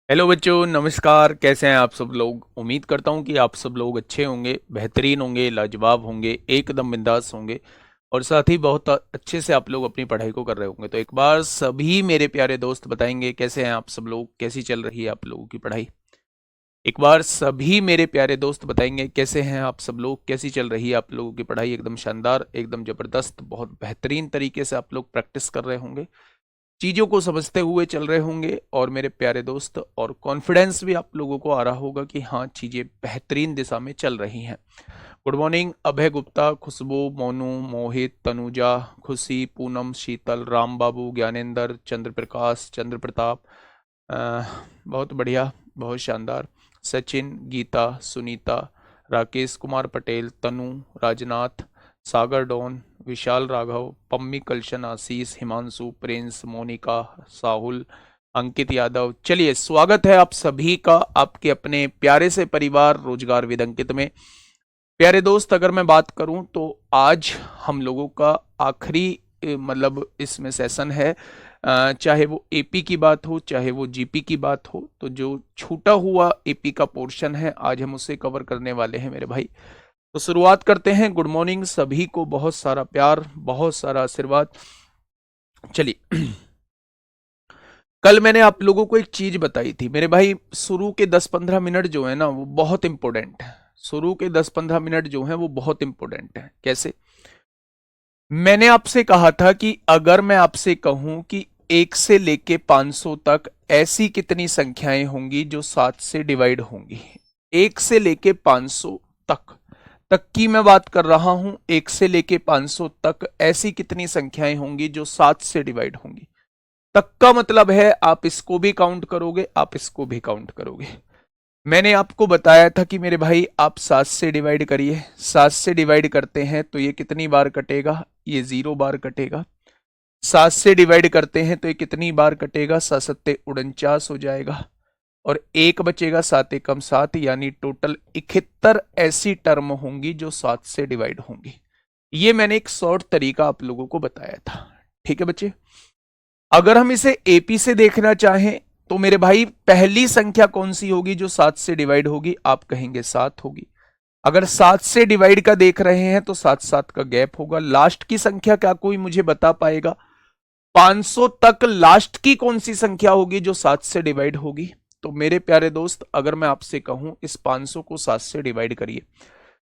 Hello बच्चों, नमस्कार। कैसे हैं आप सब लोग? उम्मीद करता हूं कि आप सब लोग अच्छे होंगे, बेहतरीन होंगे, लाजवाब होंगे, एकदम बिंदास होंगे और साथ ही बहुत अच्छे से आप लोग अपनी पढ़ाई को कर रहे होंगे। तो एक बार सभी मेरे प्यारे दोस्त बताएंगे कैसे हैं आप सब लोग, कैसी चल रही है आप लोगों की पढ़ाई। एक बार सभी मेरे प्यारे दोस्त बताएंगे कैसे हैं आप सब लोग, कैसी चल रही है आप लोगों की पढ़ाई। एकदम शानदार, एकदम जबरदस्त, बहुत बेहतरीन तरीके से आप लोग प्रैक्टिस कर रहे होंगे, चीजों को समझते हुए चल रहे होंगे और मेरे प्यारे दोस्त, और कॉन्फिडेंस भी आप लोगों को आ रहा होगा कि हाँ, चीजें बेहतरीन दिशा में चल रही हैं। गुड मॉर्निंग अभय गुप्ता, खुशबू, मोनू, मोहित, तनुजा, खुशी, पूनम, शीतल, राम बाबू, ज्ञानेंद्र, चंद्र प्रकाश, चंद्र प्रताप। बहुत बढ़िया, बहुत शानदार। सचिन, गीता, सुनीता, राकेश कुमार पटेल, तनु, राजनाथ, सागर डॉन, विशाल राघव, पम्मी कल्शन, आशीष, हिमांशु, प्रिंस, मोनिका, साहुल, अंकित यादव। चलिए, स्वागत है आप सभी का आपके अपने प्यारे से परिवार रोजगार विद अंकित में। प्यारे दोस्त, अगर मैं बात करूं तो आज हम लोगों का आखिरी मतलब इसमें सेशन है। चाहे वो एपी की बात हो, चाहे वो जीपी की बात हो, तो जो छूटा हुआ एपी का पोर्शन है आज हम उसे कवर करने वाले हैं मेरे भाई। तो शुरुआत करते हैं। गुड मॉर्निंग सभी को, बहुत सारा प्यार, बहुत सारा आशीर्वाद। चलिए, कल मैंने आप लोगों को एक चीज बताई थी मेरे भाई। शुरू के 10-15 मिनट जो है ना वो बहुत इंपॉर्टेंट है। शुरू के 10-15 मिनट जो है वो बहुत इंपॉर्टेंट है। कैसे? मैंने आपसे कहा था कि अगर मैं आपसे कहूं कि 1 से लेके 500 तक ऐसी कितनी संख्याएं होंगी जो 7 से डिवाइड होंगी। 1 से लेके 500 तक तक की मैं बात कर रहा हूं। 1 से लेके 500 तक ऐसी कितनी संख्याएं होंगी जो 7 से डिवाइड होंगी। तक का मतलब है आप इसको भी काउंट करोगे, आप इसको भी काउंट करोगे। मैंने आपको बताया था कि मेरे भाई आप 7 से डिवाइड करिए। 7 से डिवाइड करते हैं तो ये कितनी बार कटेगा? ये 0 बार कटेगा। 7 से डिवाइड करते हैं तो ये कितनी बार कटेगा? 7 सत्ते 49 हो जाएगा और एक बचेगा। 7 एकम 7, यानी टोटल 71 ऐसी टर्म होंगी जो 7 से डिवाइड होंगी। ये मैंने एक शॉर्ट तरीका आप लोगों को बताया था। ठीक है बच्चे, अगर हम इसे एपी से देखना चाहें तो मेरे भाई पहली संख्या कौन सी होगी जो 7 से डिवाइड होगी? आप कहेंगे 7 होगी। अगर 7 से डिवाइड का देख रहे हैं तो 7-7 का गैप होगा। लास्ट की संख्या क्या कोई मुझे बता पाएगा? 500 तक लास्ट की कौन सी संख्या होगी जो 7 से डिवाइड होगी? तो मेरे प्यारे दोस्त, अगर मैं आपसे कहूं इस 500 को 7 से डिवाइड करिए।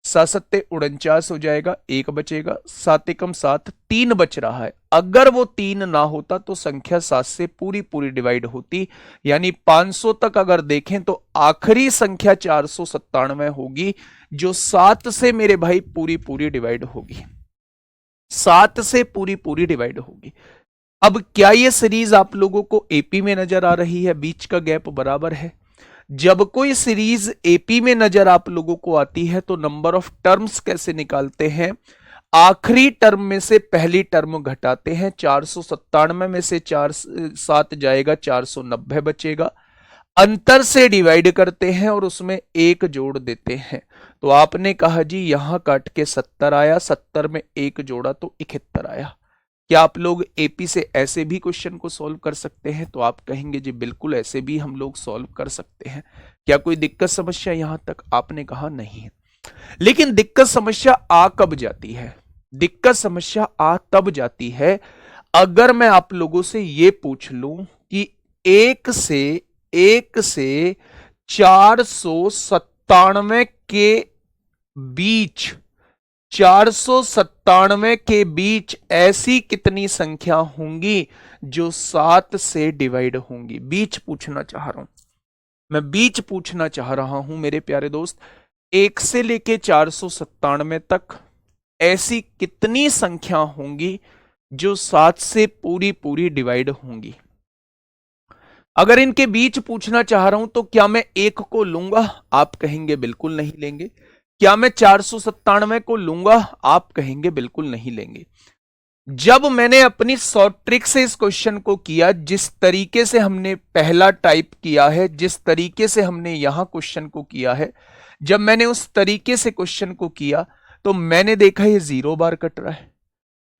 7 सत्ते 49 हो जाएगा, एक बचेगा। 7 एकम 7, 3 बच रहा है। अगर वो 3 ना होता तो संख्या 7 से पूरी पूरी डिवाइड होती। यानी 500 तक अगर देखें तो आखिरी संख्या 497 होगी जो 7 से मेरे भाई पूरी पूरी डिवाइड होगी। 7 से पूरी पूरी डिवाइड होगी। अब क्या ये सीरीज आप लोगों को एपी में नजर आ रही है? बीच का गैप बराबर है। जब कोई सीरीज एपी में नजर आप लोगों को आती है तो नंबर ऑफ टर्म्स कैसे निकालते हैं? आखिरी टर्म में से पहली टर्म घटाते हैं। 497 में से 4 7 जाएगा, 490 बचेगा। अंतर से डिवाइड करते हैं और उसमें एक जोड़ देते हैं। तो आपने कहा जी यहां काट के 70 आया, 70 में एक जोड़ा तो 71 आया। क्या आप लोग एपी से ऐसे भी क्वेश्चन को सॉल्व कर सकते हैं? तो आप कहेंगे जी बिल्कुल, ऐसे भी हम लोग सॉल्व कर सकते हैं। क्या कोई दिक्कत समस्या यहां तक? आपने कहा नहीं है। लेकिन दिक्कत समस्या आ कब जाती है? दिक्कत समस्या आ तब जाती है अगर मैं आप लोगों से यह पूछ लूं कि एक से 497 के बीच, 497 के बीच ऐसी कितनी संख्या होंगी जो 7 से डिवाइड होंगी? बीच पूछना चाह रहा हूं मैं, बीच पूछना चाह रहा हूं मेरे प्यारे दोस्त। 1 से लेके 497 तक ऐसी कितनी संख्या होंगी जो 7 से पूरी पूरी डिवाइड होंगी? अगर इनके बीच पूछना चाह रहा हूं तो क्या मैं 1 को लूंगा? आप कहेंगे बिल्कुल नहीं लेंगे। क्या मैं 497 को लूंगा? आप कहेंगे बिल्कुल नहीं लेंगे। जब मैंने अपनी शॉर्ट ट्रिक से इस क्वेश्चन को किया, जिस तरीके से हमने पहला टाइप किया है, जिस तरीके से हमने यहां क्वेश्चन को किया है, जब मैंने उस तरीके से क्वेश्चन को किया तो मैंने देखा ये 0 बार कट रहा है।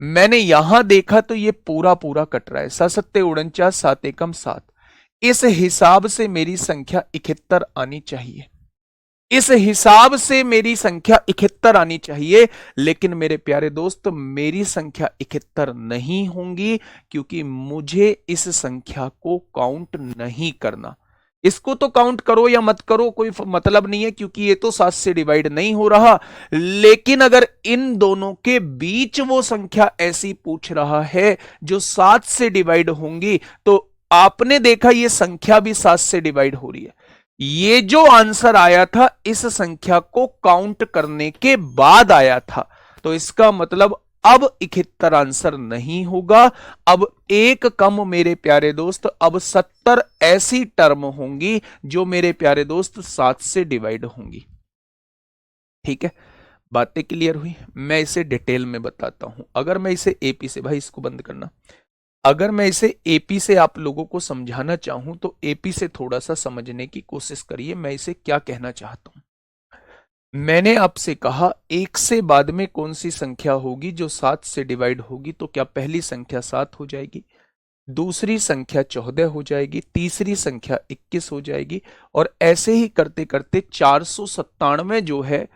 मैंने यहां देखा तो ये पूरा पूरा कट रहा है। 7 सत्ते 49, 7 एकम 7। इस हिसाब से मेरी संख्या 71 आनी चाहिए, इस हिसाब से मेरी संख्या 71 आनी चाहिए। लेकिन मेरे प्यारे दोस्त, मेरी संख्या 71 नहीं होंगी, क्योंकि मुझे इस संख्या को काउंट नहीं करना। इसको तो काउंट करो या मत करो, कोई मतलब नहीं है, क्योंकि ये तो 7 से डिवाइड नहीं हो रहा। लेकिन अगर इन दोनों के बीच वो संख्या ऐसी पूछ रहा है जो 7 से डिवाइड होंगी, तो आपने देखा ये संख्या भी 7 से डिवाइड हो रही है। ये जो आंसर आया था इस संख्या को काउंट करने के बाद आया था, तो इसका मतलब अब 71 आंसर नहीं होगा। अब एक कम मेरे प्यारे दोस्त, अब 70 ऐसी टर्म होंगी जो मेरे प्यारे दोस्त 7 से डिवाइड होंगी। ठीक है, बातें क्लियर हुई? मैं इसे डिटेल में बताता हूं। अगर मैं इसे एपी से, भाई इसको बंद करना, अगर मैं इसे एपी से आप लोगों को समझाना चाहूं तो एपी से थोड़ा सा समझने की कोशिश करिए मैं इसे क्या कहना चाहता हूं। मैंने आपसे कहा एक से बाद में कौन सी संख्या होगी जो 7 से डिवाइड होगी, तो क्या पहली संख्या 7 हो जाएगी, दूसरी संख्या 14 हो जाएगी, तीसरी संख्या 21 हो जाएगी, और ऐसे ही करते करते 497 जो है,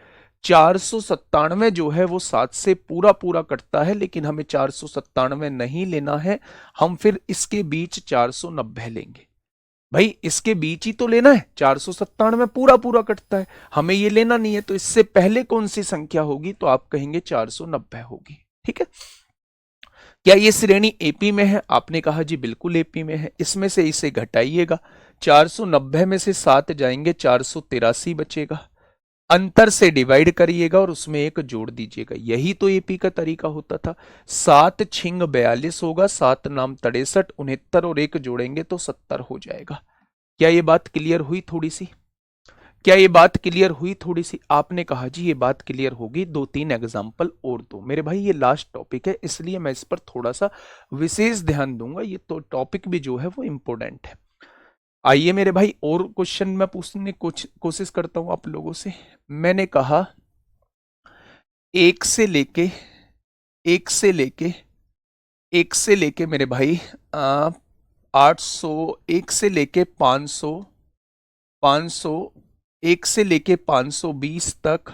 497 जो है वो 7 से पूरा पूरा कटता है, लेकिन हमें 497 नहीं लेना है, हम फिर इसके बीच 490 लेंगे। भाई इसके बीच ही तो लेना है, 497 पूरा पूरा कटता है, हमें ये लेना नहीं है। तो इससे पहले कौन सी संख्या होगी, तो आप कहेंगे 490 होगी। ठीक है, क्या ये श्रेणी एपी में है? आपने कहा जी बिल्कुल एपी में है। इसमें से इसे घटाइएगा, 490 में से 7 जाएंगे, 483 बचेगा, अंतर से डिवाइड करिएगा और उसमें एक जोड़ दीजिएगा। यही तो एपी का तरीका होता था। 7 छिंग 42 होगा, 7 नाम 63, 69 और एक जोड़ेंगे तो 70 हो जाएगा। क्या ये बात क्लियर हुई थोड़ी सी? क्या ये बात क्लियर हुई थोड़ी सी? आपने कहा जी ये बात क्लियर होगी, 2-3 एग्जाम्पल और दो। मेरे भाई ये लास्ट टॉपिक है, इसलिए मैं इस पर थोड़ा सा विशेष ध्यान दूंगा। ये तो टॉपिक भी जो है वो इंपॉर्टेंट है। आइए मेरे भाई और क्वेश्चन मैं पूछने कुछ कोशिश करता हूं आप लोगों से। मैंने कहा एक से लेके एक से लेके एक से लेके मेरे भाई 800, एक से लेके 500, 500, एक से लेके 520 तक,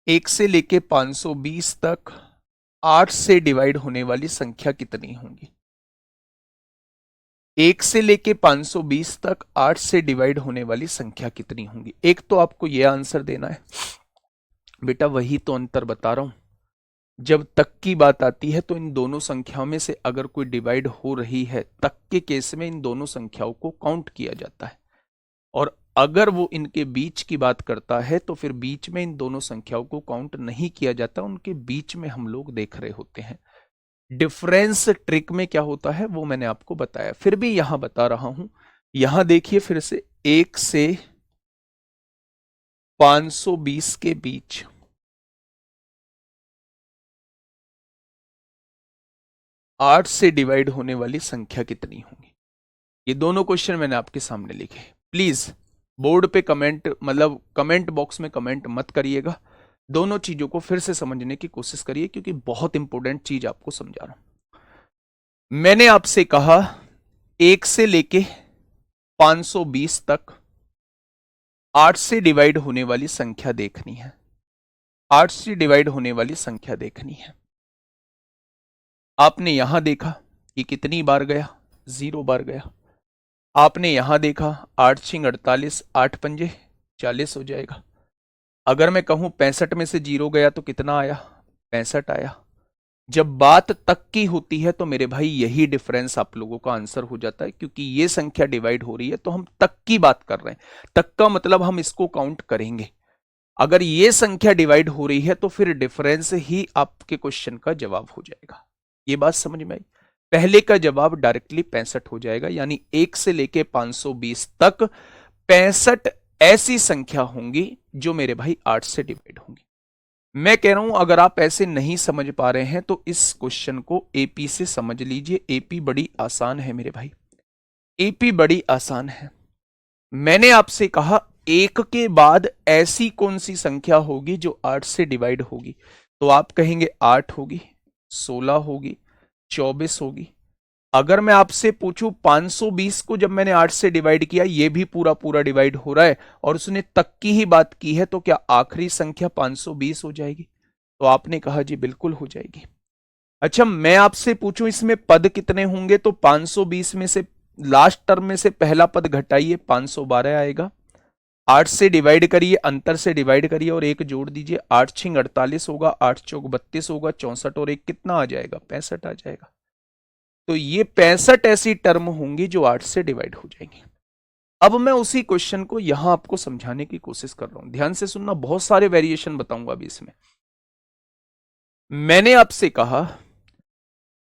एक से लेके 520 तक 8 से डिवाइड होने वाली संख्या कितनी होंगी? एक से लेके 520 तक 8 से डिवाइड होने वाली संख्या कितनी होंगी? एक तो आपको यह आंसर देना है बेटा, वही तो अंतर बता रहा हूं। जब तक की बात आती है तो इन दोनों संख्याओं में से अगर कोई डिवाइड हो रही है, तक के केस में इन दोनों संख्याओं को काउंट किया जाता है, और अगर वो इनके बीच की बात करता है तो फिर बीच में इन दोनों संख्याओं को काउंट नहीं किया जाता, उनके बीच में हम लोग देख रहे होते हैं। डिफरेंस ट्रिक में क्या होता है वो मैंने आपको बताया, फिर भी यहां बता रहा हूं। यहां देखिए फिर से, 1 से 520 के बीच 8 से डिवाइड होने वाली संख्या कितनी होगी? ये दोनों क्वेश्चन मैंने आपके सामने लिखे। प्लीज बोर्ड पे कमेंट, मतलब कमेंट बॉक्स में कमेंट मत करिएगा, दोनों चीजों को फिर से समझने की कोशिश करिए, क्योंकि बहुत इंपॉर्टेंट चीज आपको समझा रहा हूं। मैंने आपसे कहा 1 से लेके 520 तक 8 से डिवाइड होने वाली संख्या देखनी है, 8 से डिवाइड होने वाली संख्या देखनी है। आपने यहां देखा कि कितनी बार गया, 0 बार गया। आपने यहां देखा 8 छिंग 48, 8 पंजे 40 हो जाएगा। अगर मैं कहूं 65 में से 0 गया तो कितना आया? 65 आया। जब बात तक की होती है तो मेरे भाई यही डिफरेंस आप लोगों का आंसर हो जाता है, क्योंकि ये संख्या डिवाइड हो रही है तो हम तक की बात कर रहे हैं। तक का मतलब हम इसको काउंट करेंगे। अगर ये संख्या डिवाइड हो रही है तो फिर डिफरेंस ही आपके क्वेश्चन का जवाब हो जाएगा। ये बात समझ में आई? पहले का जवाब डायरेक्टली 65 हो जाएगा, यानी 1 से लेके 520 तक 65 ऐसी संख्या होंगी जो मेरे भाई 8 से डिवाइड होंगी। मैं कह रहा हूं अगर आप ऐसे नहीं समझ पा रहे हैं तो इस क्वेश्चन को एपी से समझ लीजिए। एपी बड़ी आसान है मेरे भाई, एपी बड़ी आसान है। मैंने आपसे कहा एक के बाद ऐसी कौन सी संख्या होगी जो 8 से डिवाइड होगी, तो आप कहेंगे 8 होगी, 16 होगी, 24 होगी, अगर मैं आपसे पूछूं 520 को जब मैंने 8 से डिवाइड किया, ये भी पूरा पूरा डिवाइड हो रहा है और उसने तक की ही बात की है, तो क्या आखिरी संख्या 520 हो जाएगी? तो आपने कहा जी बिल्कुल हो जाएगी। अच्छा, मैं आपसे पूछूं इसमें पद कितने होंगे, तो 520 में से लास्ट टर्म में से पहला पद घटाइए, 512 आएगा। 8 से डिवाइड करिए, अंतर से डिवाइड करिए और एक जोड़ दीजिए, 8 छिंग 48 होगा, 8 चौक 32 होगा, 64 और एक कितना आ जाएगा? 65 आ जाएगा। तो ये 65 ऐसी टर्म होंगी जो 8 से डिवाइड हो जाएंगी। अब मैं उसी क्वेश्चन को यहां आपको समझाने की कोशिश कर रहा हूं, ध्यान से सुनना, बहुत सारे वेरिएशन बताऊंगा अभी इसमें। मैंने आपसे कहा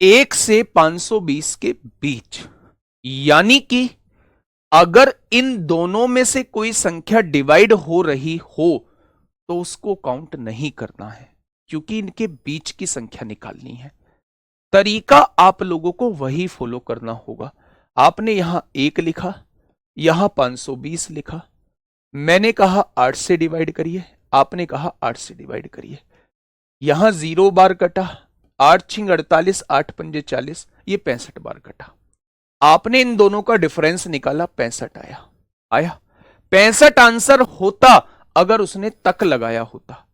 1 से 520 के बीच, यानी कि अगर इन दोनों में से कोई संख्या डिवाइड हो रही हो तो उसको काउंट नहीं करना है, क्योंकि इनके बीच की संख्या निकालनी है। तरीका आप लोगों को वही फॉलो करना होगा। आपने यहां 1 लिखा, यहां 520 लिखा, मैंने कहा 8 से डिवाइड करिए, आपने कहा 8 से डिवाइड करिए, यहां 0 बार कटा, 8 छिंग 48, 8 पंजे 40, ये 65 बार कटा। आपने इन दोनों का डिफरेंस निकाला, 65 आया। आया 65 आंसर होता अगर उसने तक लगाया होता।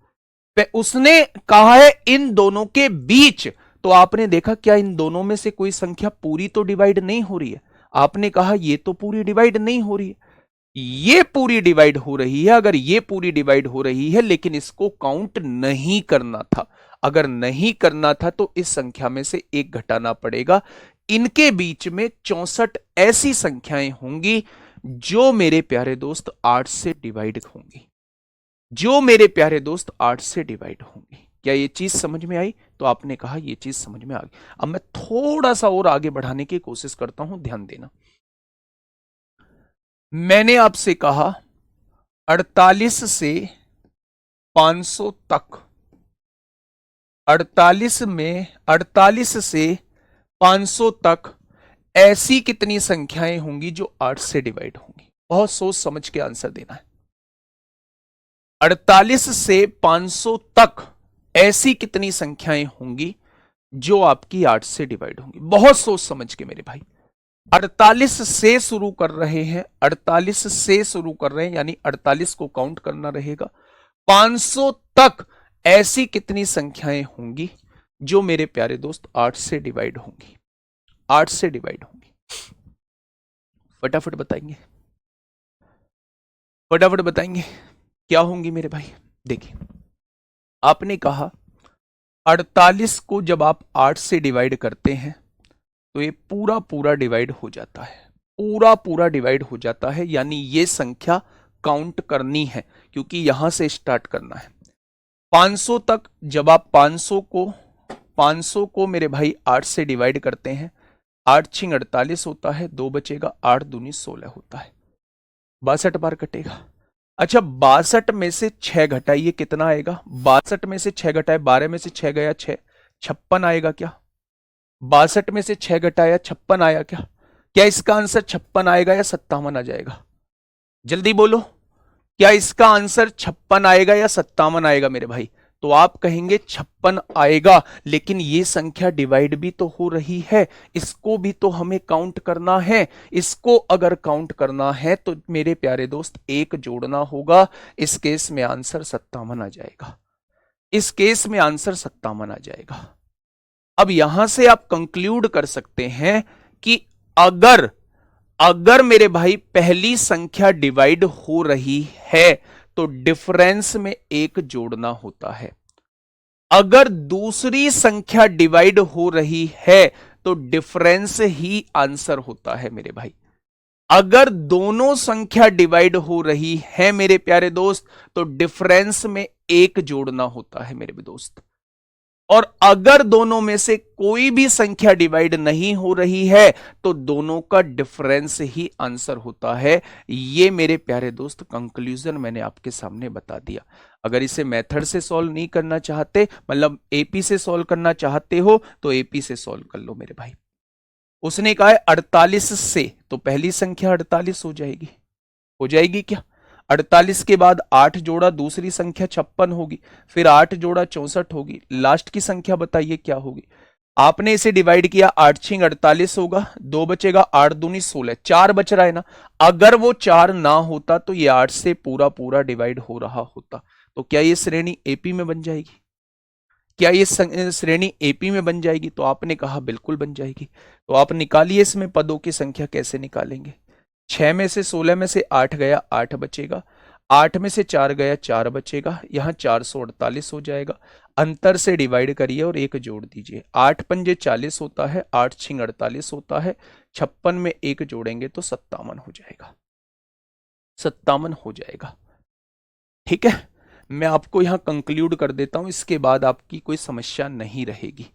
उसने कहा है इन दोनों के बीच, तो आपने देखा क्या इन दोनों में से कोई संख्या पूरी तो डिवाइड नहीं हो रही है? आपने कहा ये तो पूरी डिवाइड नहीं हो रही है, ये पूरी डिवाइड हो रही है। अगर ये पूरी डिवाइड हो रही है लेकिन इसको काउंट नहीं करना था, अगर नहीं करना था तो इस संख्या में से एक घटाना पड़ेगा। इनके बीच में 64 ऐसी संख्याएं होंगी जो मेरे प्यारे दोस्त 8 से डिवाइड होंगी, जो मेरे प्यारे दोस्त 8 से डिवाइड होंगी। क्या ये चीज समझ में आई? तो आपने कहा ये चीज समझ में आ गई। अब मैं थोड़ा सा और आगे बढ़ाने की कोशिश करता हूं, ध्यान देना। मैंने आपसे कहा 48 से 500 तक, 48 से 500 तक ऐसी कितनी संख्याएं होंगी जो 8 से डिवाइड होंगी? बहुत सोच समझ के आंसर देना है। 48 से 500 तक ऐसी कितनी संख्याएं होंगी जो आपकी 8 से डिवाइड होंगी? बहुत सोच समझ के मेरे भाई। 48 से शुरू कर रहे हैं, 48 से शुरू कर रहे हैं, यानी 48 को काउंट करना रहेगा। 500 तक ऐसी कितनी संख्याएं होंगी जो मेरे प्यारे दोस्त 8 से डिवाइड होंगी? 8 से डिवाइड होंगी। फटाफट बताएंगे, फटाफट बताएंगे क्या होंगी मेरे भाई। देखिए, आपने कहा 48 को जब आप 8 से डिवाइड करते हैं तो ये पूरा पूरा डिवाइड हो जाता है, पूरा पूरा डिवाइड हो जाता है, यानी ये संख्या काउंट करनी है क्योंकि यहां से स्टार्ट करना है। 500 तक जब आप 500 को मेरे भाई 8 से डिवाइड करते हैं, 8 छिंग 48 होता है, 2 बचेगा, 8 दूनी 16 होता है, 62 बार कटेगा। अच्छा, 62 में से 6 घटाइए, कितना आएगा? 62 में से 6 घटाए, 12 में से 6 गया 6, 56 आएगा क्या? 62 में से 6 घटाया 56 आया क्या? क्या इसका आंसर 56 आएगा या 57 आ जाएगा? जल्दी बोलो, क्या इसका आंसर 56 आएगा या 57 आएगा मेरे भाई? तो आप कहेंगे 56 आएगा, लेकिन ये संख्या डिवाइड भी तो हो रही है, इसको भी तो हमें काउंट करना है। इसको अगर काउंट करना है तो मेरे प्यारे दोस्त एक जोड़ना होगा। इस केस में आंसर 57 आ जाएगा, इस केस में आंसर 57 आ जाएगा। अब यहां से आप कंक्लूड कर सकते हैं कि अगर अगर मेरे भाई पहली संख्या डिवाइड हो रही है तो डिफरेंस में एक जोड़ना होता है, अगर दूसरी संख्या डिवाइड हो रही है तो डिफरेंस ही आंसर होता है मेरे भाई। अगर दोनों संख्या डिवाइड हो रही है मेरे प्यारे दोस्त तो डिफरेंस में एक जोड़ना होता है मेरे दोस्त। और अगर दोनों में से कोई भी संख्या डिवाइड नहीं हो रही है तो दोनों का डिफरेंस ही आंसर होता है। ये मेरे प्यारे दोस्त कंक्लूजन मैंने आपके सामने बता दिया। अगर इसे मेथड से सॉल्व नहीं करना चाहते, मतलब एपी से सॉल्व करना चाहते हो तो एपी से सॉल्व कर लो मेरे भाई। उसने कहा है 48 से, तो पहली संख्या 48 हो जाएगी, हो जाएगी क्या? 48 के बाद 8 जोड़ा दूसरी संख्या 56 होगी, फिर 8 जोड़ा 64 होगी, लास्ट की संख्या बताइए क्या होगी? आपने इसे डिवाइड किया, 8 6 48 होगा, 2 बचेगा, 8 दूनी 16, 4 बच रहा है ना। अगर वो 4 ना होता तो ये 8 से पूरा पूरा डिवाइड हो रहा होता। तो क्या ये श्रेणी एपी में बन जाएगी? क्या ये श्रेणी एपी में बन जाएगी? तो आपने कहा बिल्कुल बन जाएगी। तो आप निकालिए इसमें पदों की संख्या कैसे निकालेंगे। 6 में से 16 में से 8 गया, 8 बचेगा, 8 में से 4 गया, 4 बचेगा, यहां 448 हो जाएगा। अंतर से डिवाइड करिए और 1 जोड़ दीजिए। 8 पंजे 40 होता है, 8 छिंग 48 होता है, 56 में 1 जोड़ेंगे तो 57 हो जाएगा, 57 हो जाएगा। ठीक है, मैं आपको यहां कंक्लूड कर देता हूं, इसके बाद आपकी कोई समस्या नहीं रहेगी।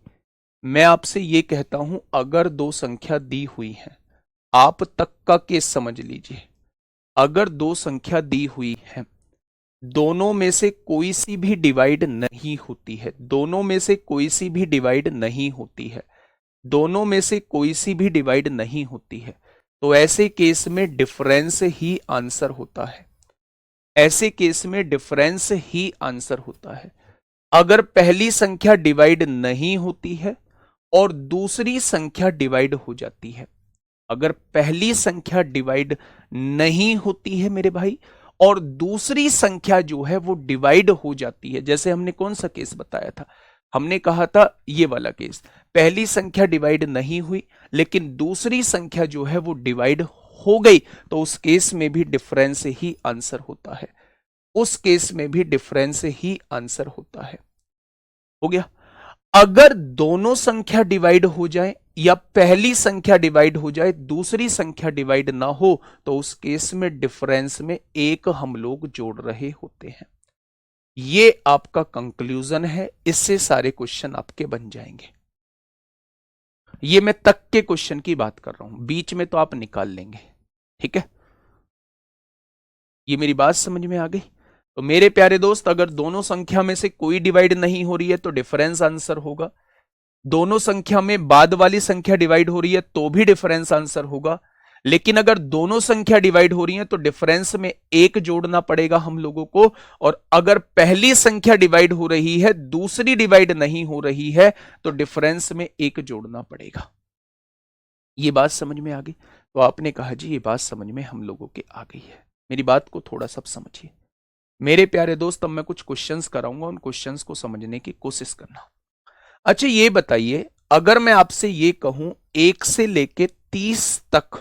मैं आपसे ये कहता हूं, अगर दो संख्या दी हुई है, आप तक का केस समझ लीजिए। अगर दो संख्या दी हुई है, दोनों में से कोई सी भी डिवाइड नहीं होती है, दोनों में से कोई सी भी डिवाइड नहीं होती है, दोनों में से कोई सी भी डिवाइड नहीं होती है, तो ऐसे केस में डिफरेंस ही आंसर होता है। ऐसे केस में डिफरेंस ही आंसर होता है। अगर पहली संख्या डिवाइड नहीं होती है और दूसरी संख्या डिवाइड हो जाती है, अगर पहली संख्या डिवाइड नहीं होती है मेरे भाई और दूसरी संख्या जो है वो डिवाइड हो जाती है, जैसे हमने कौन सा केस बताया था, हमने कहा था ये वाला केस, पहली संख्या डिवाइड नहीं हुई लेकिन दूसरी संख्या जो है वो डिवाइड हो गई, तो उस केस में भी डिफरेंस ही आंसर होता है। उस केस में भी डिफरेंस ही आंसर होता है। हो गया। अगर दोनों संख्या डिवाइड हो जाए या पहली संख्या डिवाइड हो जाए, दूसरी संख्या डिवाइड ना हो, तो उस केस में डिफरेंस में 1 हम लोग जोड़ रहे होते हैं। ये आपका कंक्लूजन है, इससे सारे क्वेश्चन आपके बन जाएंगे। ये मैं तक के क्वेश्चन की बात कर रहा हूं, बीच में तो आप निकाल लेंगे। ठीक है, ये मेरी बात समझ में आ गई। तो मेरे प्यारे दोस्त, अगर दोनों संख्या में से कोई डिवाइड नहीं हो रही है तो डिफरेंस आंसर होगा। दोनों संख्या में बाद वाली संख्या डिवाइड हो रही है तो भी डिफरेंस आंसर होगा। लेकिन अगर दोनों संख्या डिवाइड हो रही है तो डिफरेंस में 1 जोड़ना पड़ेगा हम लोगों को। और अगर पहली संख्या डिवाइड हो रही है, दूसरी डिवाइड नहीं हो रही है, तो डिफरेंस में 1 जोड़ना पड़ेगा। ये बात समझ में आ गई? तो आपने कहा जी ये बात समझ में हम लोगों के आ गई है। मेरी बात को थोड़ा सा समझिए मेरे प्यारे दोस्त। अब मैं कुछ क्वेश्चंस कराऊंगा, उन क्वेश्चंस को समझने की कोशिश करना। अच्छा ये बताइए, अगर मैं आपसे ये कहूं 1 से लेके 30 तक,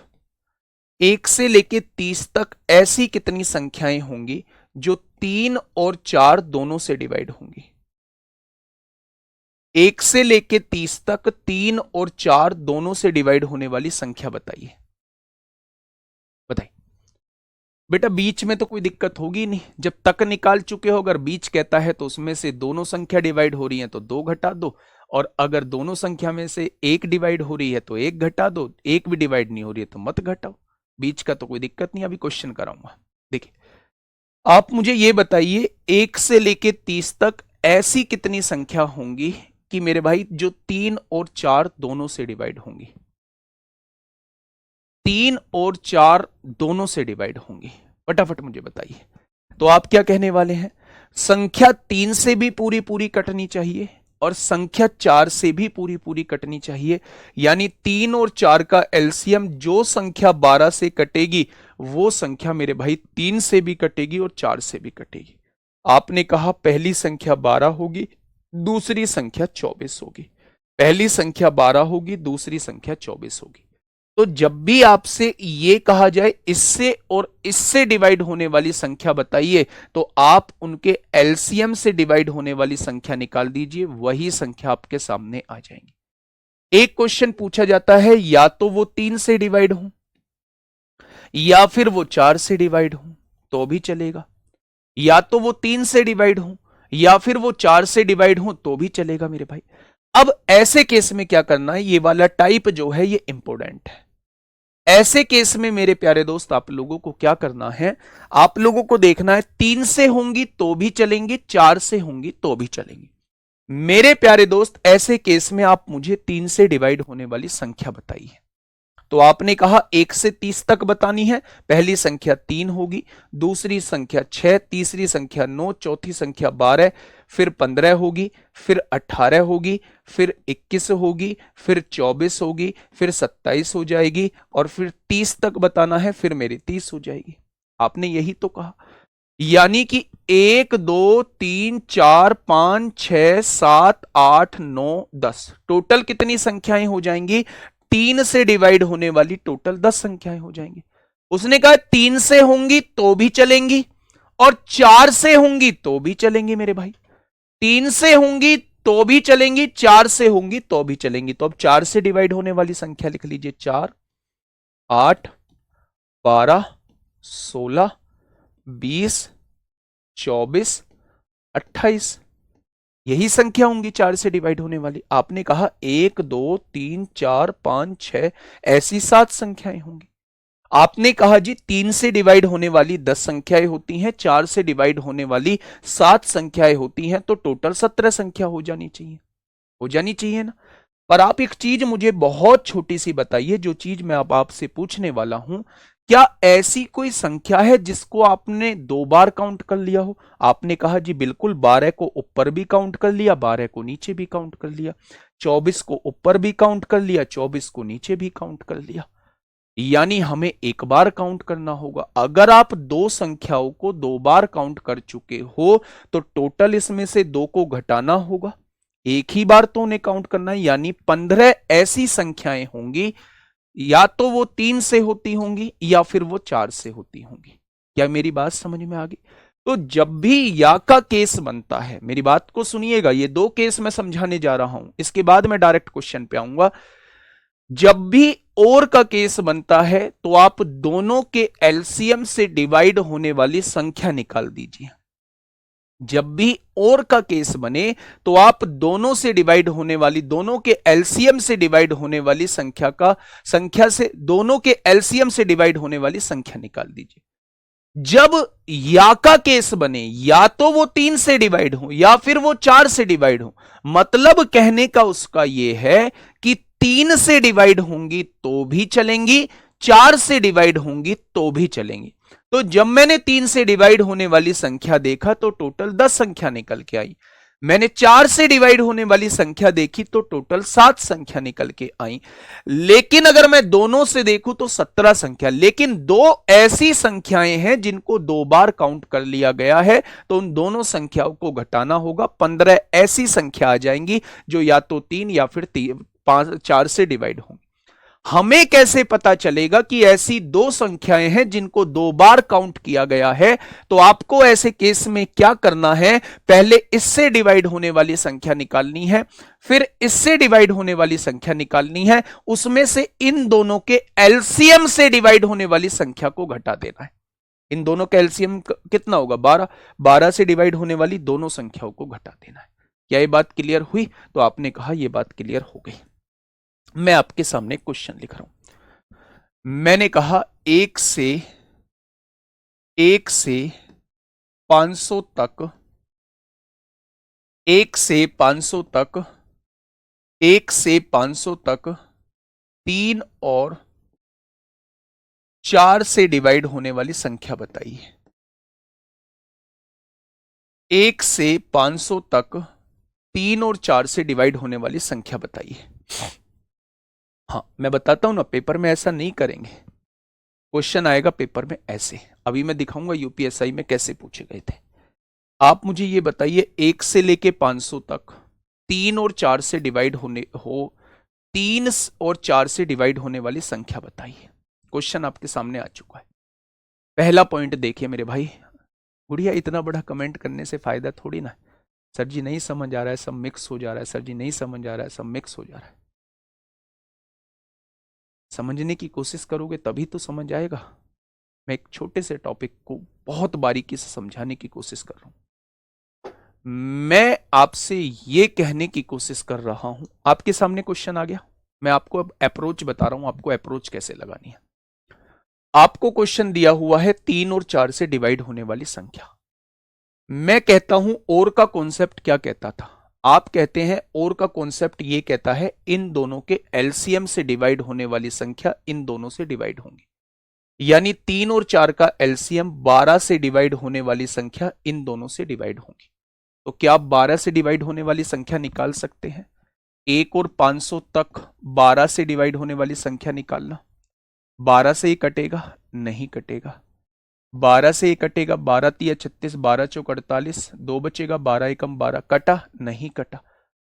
1 से लेके 30 तक ऐसी कितनी संख्याएं होंगी जो 3 और 4 दोनों से डिवाइड होंगी? 1 से लेके 30 तक 3 और 4 दोनों से डिवाइड होने वाली संख्या बताइए। बताइए बेटा, बीच में तो कोई दिक्कत होगी नहीं, जब तक निकाल चुके हो। अगर बीच कहता है तो उसमें से दोनों संख्या डिवाइड हो रही है तो 2 घटा दो, और अगर दोनों संख्या में से 1 डिवाइड हो रही है तो 1 घटा दो, 1 भी डिवाइड नहीं हो रही है तो मत घटाओ। बीच का तो कोई दिक्कत नहीं। अभी क्वेश्चन कराऊंगा, देखिए आप मुझे ये बताइए 1 से लेके 30 तक ऐसी कितनी संख्या होंगी कि मेरे भाई जो 3 और 4 दोनों से डिवाइड होंगी? 3 और 4 दोनों से डिवाइड होंगी, फटाफट मुझे बताइए। तो आप क्या कहने वाले हैं? संख्या 3 से भी पूरी पूरी कटनी चाहिए और संख्या 4 से भी पूरी पूरी कटनी चाहिए। यानी 3 और 4 का एलसीएम जो संख्या 12 से कटेगी वो संख्या मेरे भाई 3 से भी कटेगी और 4 से भी कटेगी। आपने कहा पहली संख्या 12 होगी, दूसरी संख्या 24 होगी। पहली संख्या 12 होगी, दूसरी संख्या 24 होगी। तो जब भी आपसे ये कहा जाए इससे और इससे डिवाइड होने वाली संख्या बताइए, तो आप उनके एलसीएम से डिवाइड होने वाली संख्या निकाल दीजिए, वही संख्या आपके सामने आ जाएंगी। एक क्वेश्चन पूछा जाता है, या तो वो 3 से डिवाइड हो या फिर वो 4 से डिवाइड हो तो भी चलेगा, या तो वो 3 से डिवाइड हो या फिर वो 4 से डिवाइड हो तो भी चलेगा मेरे भाई। अब ऐसे केस में क्या करना है, ये वाला टाइप जो है ये इंपॉर्टेंट है। ऐसे केस में मेरे प्यारे दोस्त आप लोगों को क्या करना है, आप लोगों को देखना है 3 से होंगी तो भी चलेंगी, 4 से होंगी तो भी चलेंगी। मेरे प्यारे दोस्त ऐसे केस में आप मुझे 3 से डिवाइड होने वाली संख्या बताइए। तो आपने कहा 1 से 30 तक बतानी है। पहली संख्या 3 होगी, दूसरी संख्या 6, तीसरी संख्या 9, चौथी संख्या 12, फिर 15 होगी, फिर 18 होगी, फिर 21 होगी, फिर 24 होगी, फिर 27 हो जाएगी और फिर 30 तक बताना है, फिर मेरी 30 हो जाएगी। आपने यही तो कहा। यानी कि 1 2 3 4 5 6 7 8 9 10 टोटल कितनी संख्याएं हो जाएंगी? 3 से डिवाइड होने वाली टोटल 10 संख्याएं हो जाएंगी। उसने कहा 3 से होंगी तो भी चलेंगी और 4 से होंगी तो भी चलेंगी मेरे भाई। 3 से होंगी तो भी चलेंगी, 4 से होंगी तो भी चलेंगी। तो अब 4 से डिवाइड होने वाली संख्या लिख लीजिए, 4 8 12 16 20 24 28 यही संख्या होंगी 4 से डिवाइड होने वाली। आपने कहा 1 2 3 4 5 6 ऐसी 7 संख्याएं होंगी। आपने कहा जी 3 से डिवाइड होने वाली 10 संख्याएं होती हैं, 4 से डिवाइड होने वाली 7 संख्याएं होती हैं, तो टोटल 17 संख्या हो जानी चाहिए, हो जानी चाहिए ना। पर आप एक चीज मुझे बहुत छोटी सी बताइए, जो चीज मैं अब आपसे पूछने वाला हूं, क्या ऐसी कोई संख्या है जिसको आपने 2 बार काउंट कर लिया हो? आपने कहा जी बिल्कुल, 12 को ऊपर भी काउंट कर लिया, 12 को नीचे भी काउंट कर लिया, 24 को ऊपर भी काउंट कर लिया, 24 को नीचे भी काउंट कर लिया। यानी हमें एक बार काउंट करना होगा। अगर आप 2 संख्याओं को 2 बार काउंट कर चुके हो तो टोटल इसमें से 2 को घटाना होगा, एक ही बार तो उन्हें काउंट करना है। यानी 15 ऐसी संख्याएं होंगी, या तो वो 3 से होती होंगी या फिर वो 4 से होती होंगी। क्या मेरी बात समझ में आ गई? तो जब भी या का केस बनता है, मेरी बात को सुनिएगा, ये 2 केस मैं समझाने जा रहा हूं, इसके बाद मैं डायरेक्ट क्वेश्चन पे आऊंगा। जब भी और का केस बनता है तो आप दोनों के एलसीएम से डिवाइड होने वाली संख्या निकाल दीजिए। जब भी और का केस बने तो आप दोनों से डिवाइड होने वाली, दोनों के एलसीएम से डिवाइड होने वाली संख्या से दोनों के एलसीएम से डिवाइड होने वाली संख्या निकाल दीजिए। जब या का केस बने, या तो वो 3 से डिवाइड हो या फिर वो 4 से डिवाइड हो, मतलब कहने का उसका यह है कि 3 से डिवाइड होंगी तो भी चलेंगी, 4 से डिवाइड होंगी तो भी चलेंगी। तो जब मैंने 3 से डिवाइड होने वाली संख्या देखा तो टोटल 10 संख्या निकल के आई। मैंने 4 से डिवाइड होने वाली संख्या देखी तो टोटल 7 संख्या निकल के आई। लेकिन अगर मैं दोनों से देखूं तो 17 संख्या। लेकिन 2 ऐसी संख्याएं हैं जिनको 2 बार काउंट कर लिया गया है, तो उन दोनों संख्याओं को घटाना होगा। 15 ऐसी संख्या आ जाएंगी जो या तो 3 या फिर 4 से डिवाइड होंगी। हमें कैसे पता चलेगा कि ऐसी 2 संख्याएं हैं जिनको 2 बार काउंट किया गया है? तो आपको ऐसे केस में क्या करना है, पहले इससे डिवाइड होने वाली संख्या निकालनी है, फिर इससे डिवाइड होने वाली संख्या निकालनी है, उसमें से इन दोनों के एलसीएम से डिवाइड होने वाली संख्या को घटा देना है। इन दोनों का एलसीएम कितना होगा? 12। 12 से डिवाइड होने वाली दोनों संख्याओं को घटा देना है। क्या ये बात क्लियर हुई? तो आपने कहा यह बात क्लियर हो गई। मैं आपके सामने क्वेश्चन लिख रहा हूं। मैंने कहा 1 से 500 तक, 1 से 500 तक, 1 से 500 तक 3 और 4 से डिवाइड होने वाली संख्या बताइए। 1 से 500 तक 3 और 4 से डिवाइड होने वाली संख्या बताइए। हाँ, मैं बताता हूं ना, पेपर में ऐसा नहीं करेंगे। क्वेश्चन आएगा पेपर में ऐसे, अभी मैं दिखाऊंगा यूपीएसआई में कैसे पूछे गए थे। आप मुझे ये बताइए, 1 से लेके 500 तक 3 और 4 से डिवाइड होने 3 और 4 से डिवाइड होने वाली संख्या बताइए। क्वेश्चन आपके सामने आ चुका है। पहला पॉइंट देखिए मेरे भाई। गुड़िया, इतना बड़ा कमेंट करने से फायदा थोड़ी ना। सर जी नहीं समझ आ रहा है, सब मिक्स हो जा रहा है। सर जी नहीं समझ आ रहा है, सब मिक्स हो जा रहा है। समझने की कोशिश करोगे तभी तो समझ आएगा। मैं एक छोटे से टॉपिक को बहुत बारीकी से समझाने की कोशिश कर रहा हूं। मैं आपसे ये कहने की कोशिश कर रहा हूं, आपके सामने क्वेश्चन आ गया, मैं आपको अब अप्रोच बता रहा हूं, आपको अप्रोच कैसे लगानी है। आपको क्वेश्चन दिया हुआ है 3 और 4 से डिवाइड होने वाली संख्या। मैं कहता हूं और का कॉन्सेप्ट क्या कहता था? आप कहते हैं और का कॉन्सेप्ट ये कहता है इन दोनों के एलसीएम से डिवाइड होने वाली संख्या इन दोनों से डिवाइड होंगी, यानी 3 और 4 का एलसीएम 12 से डिवाइड होने वाली संख्या इन दोनों से डिवाइड होंगी। तो क्या आप 12 से डिवाइड होने वाली संख्या निकाल सकते हैं? 1 और 500 तक 12 से डिवाइड होने वाली संख्या निकालना। 12 से ये कटेगा? नहीं कटेगा। 12 से ये कटेगा, 12 तिया 36, 12 चौक 48, 2 बचेगा, 12 एकम 12, कटा? नहीं कटा।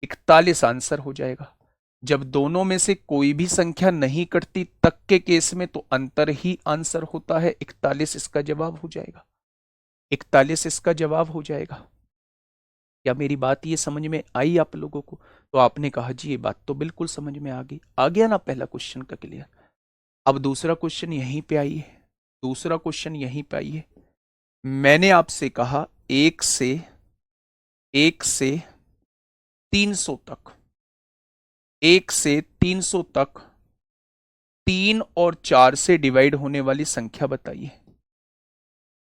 41 आंसर हो जाएगा। जब दोनों में से कोई भी संख्या नहीं कटती तक के केस में तो अंतर ही आंसर होता है। 41 इसका जवाब हो जाएगा। 41 इसका जवाब हो जाएगा। क्या मेरी बात ये समझ में आई आप लोगों को? तो आपने कहा जी ये बात तो बिल्कुल समझ में आ गई। आ गया ना पहला क्वेश्चन का क्लियर। अब दूसरा क्वेश्चन यहीं पे आई है। दूसरा क्वेश्चन यहीं पे आई है। मैंने आपसे कहा 1 से 300 तक, 1 से 300 तक 3 और 4 से डिवाइड होने वाली संख्या बताइए।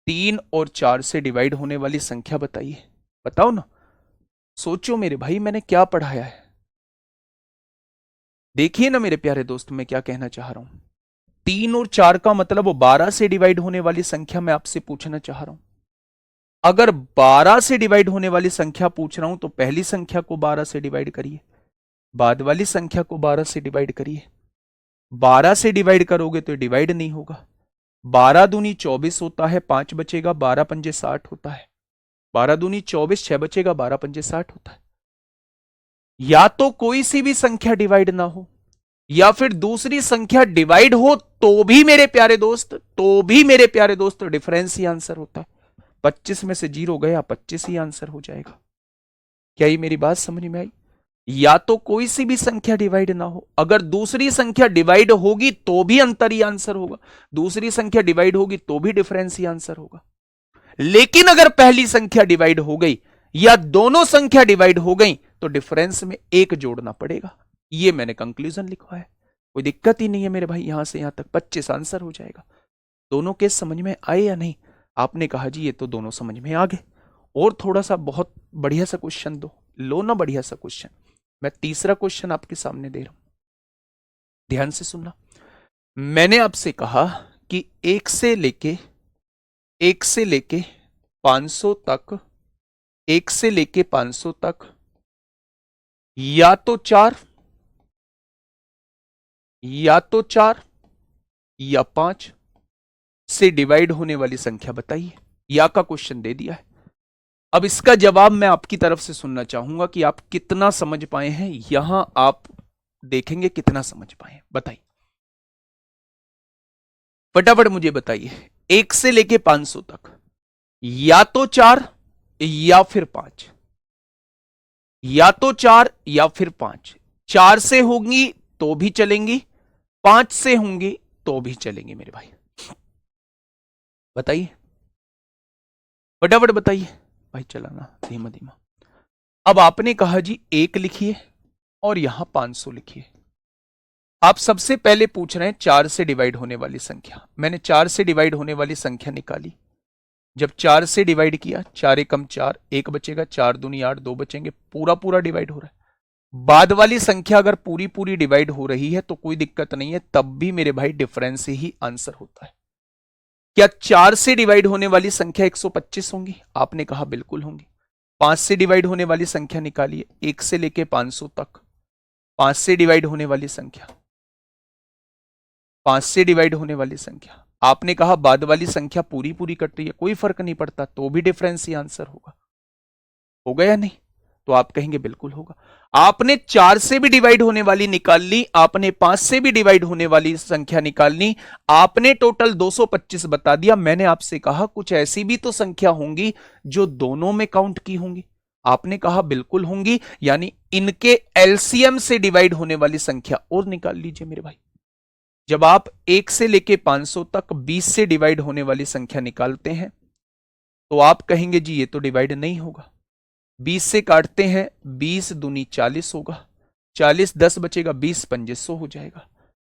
3 और 4 से डिवाइड होने वाली संख्या बताइए। बताओ ना, सोचो मेरे भाई मैंने क्या पढ़ाया है। देखिए ना मेरे प्यारे दोस्त मैं क्या कहना चाह रहा हूं। 3 और 4 का मतलब वो 12 से डिवाइड होने वाली संख्या मैं आपसे पूछना चाह रहा हूं। अगर 12 से डिवाइड होने वाली संख्या पूछ रहा हूं तो पहली संख्या को 12 से डिवाइड करिए, बाद वाली संख्या को 12 से डिवाइड करिए। 12 से डिवाइड करोगे तो डिवाइड नहीं होगा। 12 दूनी 24 होता है, 5 बचेगा, 12 पंजे 60 होता है। 12 दूनी 24, 6 बचेगा, 12 पंजे 60 होता है। या तो कोई सी भी संख्या डिवाइड ना हो या फिर दूसरी संख्या डिवाइड हो तो भी मेरे प्यारे दोस्त डिफरेंस ही आंसर होता है। 25 में से 0 गया, 25 ही आंसर हो जाएगा। क्या ये मेरी बात समझ में आई? या तो कोई सी भी संख्या डिवाइड ना हो, अगर दूसरी संख्या डिवाइड होगी तो भी अंतर ही आंसर होगा, दूसरी संख्या डिवाइड होगी तो भी डिफरेंस ही आंसर होगा। लेकिन अगर पहली संख्या डिवाइड हो गई या दोनों संख्या डिवाइड हो गई तो डिफरेंस में 1 जोड़ना पड़ेगा। ये मैंने कंक्लूजन लिखा है। कोई दिक्कत ही नहीं है मेरे भाई, यहां से यहां तक 25 आंसर हो जाएगा। दोनों केस समझ में आए या नहीं? आपने कहा जी ये तो दोनों समझ में आ गए। और थोड़ा सा बहुत बढ़िया सा क्वेश्चन दो, लो ना बढ़िया सा क्वेश्चन। मैं तीसरा क्वेश्चन आपके सामने दे रहा हूं, ध्यान से सुनना। मैंने आपसे कहा कि 1 से लेके 500 तक, 1 से लेके 500 तक या तो 4 या 5 से डिवाइड होने वाली संख्या बताइए। या का क्वेश्चन दे दिया है। अब इसका जवाब मैं आपकी तरफ से सुनना चाहूंगा कि आप कितना समझ पाए हैं। यहां आप देखेंगे कितना समझ पाए हैं, बताइए फटाफट मुझे बताइए। 1 से लेके 500 तक या तो 4 या फिर 5, या तो 4 या फिर 5। 4 से होंगी तो भी चलेंगी, 5 से होंगी तो भी चलेंगी मेरे भाई। बताइए फटाफट बताइए भाई, चलाना धीमा धीमा। अब आपने कहा जी 1 लिखिए और यहां 500 लिखिए। आप सबसे पहले पूछ रहे हैं 4 से डिवाइड होने वाली संख्या। मैंने 4 से डिवाइड होने वाली संख्या निकाली। जब 4 से डिवाइड किया, 4 एकम 4, 1 बचेगा, 4 दूनी 8, 2 बचेंगे, पूरा पूरा डिवाइड हो रहा है। बाद वाली संख्या अगर पूरी पूरी डिवाइड हो रही है तो कोई दिक्कत नहीं है, तब भी मेरे भाई डिफरेंस ही आंसर होता है। क्या 4 से डिवाइड होने वाली संख्या 125 होंगी? आपने कहा बिल्कुल होंगी। 5 से डिवाइड होने वाली संख्या निकालिए, 1 से लेके 500 तक 5 से डिवाइड होने वाली संख्या, 5 से डिवाइड होने वाली संख्या। आपने कहा बाद वाली संख्या पूरी पूरी कट रही है, कोई फर्क नहीं पड़ता, तो भी डिफरेंस ही आंसर होगा। हो गया नहीं? तो आप कहेंगे बिल्कुल होगा। आपने 4 से भी डिवाइड होने वाली निकाल ली, आपने 5 से भी डिवाइड होने वाली संख्या निकाल ली, आपने टोटल 225 बता दिया। मैंने आपसे कहा कुछ ऐसी भी तो संख्या होंगी जो दोनों में काउंट की होंगी। आपने कहा बिल्कुल होंगी, यानी इनके एलसीएम से डिवाइड होने वाली संख्या और निकाल लीजिए मेरे भाई। जब आप 1 से लेके 500 तक 20 से डिवाइड होने वाली संख्या निकालते हैं तो आप कहेंगे जी ये तो डिवाइड नहीं होगा। 20 से काटते हैं, 20 दूनी 40 होगा, 40 10 बचेगा, 20 पंजे 100 हो जाएगा।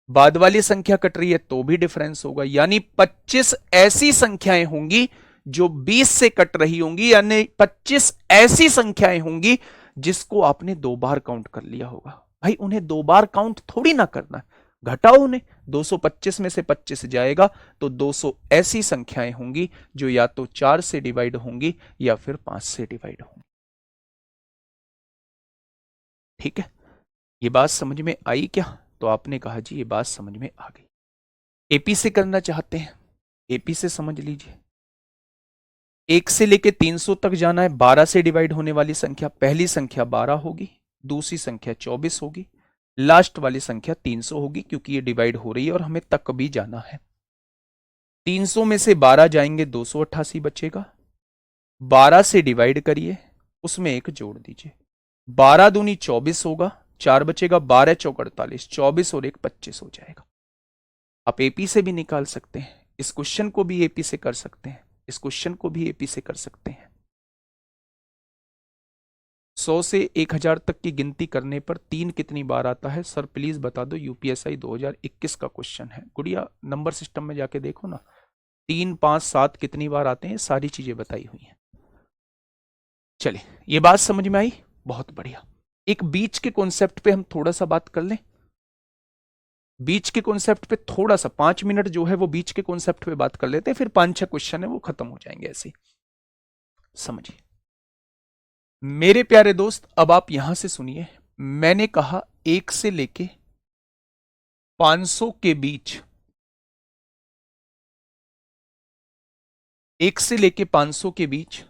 बाद वाली संख्या कट रही है तो भी डिफरेंस होगा, यानी 25 ऐसी संख्याएं होंगी जो 20 से कट रही होंगी, यानी 25 ऐसी संख्याएं होंगी जिसको आपने 2 बार काउंट कर लिया होगा। भाई उन्हें 2 बार काउंट थोड़ी ना करना है, घटाओ उन्हें। 225 में से 25 जाएगा तो 200 ऐसी संख्याएं होंगी जो या तो 4 से डिवाइड होंगी या फिर 5 से डिवाइड होंगी। ठीक है, ये बात समझ में आई क्या? तो आपने कहा जी ये बात समझ में आ गई। एपी से करना चाहते हैं, एपी से समझ लीजिए। 1 से लेके 300 तक जाना है, 12 से डिवाइड होने वाली संख्या, पहली संख्या 12 होगी, दूसरी संख्या 24 होगी, लास्ट वाली संख्या 300 होगी, क्योंकि ये डिवाइड हो रही है और हमें तक भी जाना है। 300 में से 12 जाएंगे 288 बचेगा, 12 से डिवाइड करिए, उसमें 1 जोड़ दीजिए, 12 दूनी 24 होगा, 4 बचेगा, 12 चौक 48, 24 और 1 25 हो जाएगा। आप एपी से भी निकाल सकते हैं, इस क्वेश्चन को भी एपी से कर सकते हैं, इस क्वेश्चन को भी एपी से कर सकते हैं। 100 से 1000 तक की गिनती करने पर 3 कितनी बार आता है? सर प्लीज बता दो, यूपीएसआई 2021 का क्वेश्चन है। गुड़िया नंबर सिस्टम में जाके देखो ना, 3, 5, 7 कितनी बार आते हैं, सारी चीजें बताई हुई हैं। चलिए, ये बात समझ में आई, बहुत बढ़िया। एक बीच के कॉन्सेप्ट पे हम थोड़ा सा बात कर लें। बीच के कॉन्सेप्ट पे थोड़ा सा 5 मिनट जो है वो बीच के कॉन्सेप्ट पे बात कर लेते हैं, फिर 5-6 क्वेश्चन है वो खत्म हो जाएंगे ऐसे। समझिए मेरे प्यारे दोस्त, अब आप यहां से सुनिए। मैंने कहा 1 से लेके 500 के बीच, 1 से लेके 500 के बीच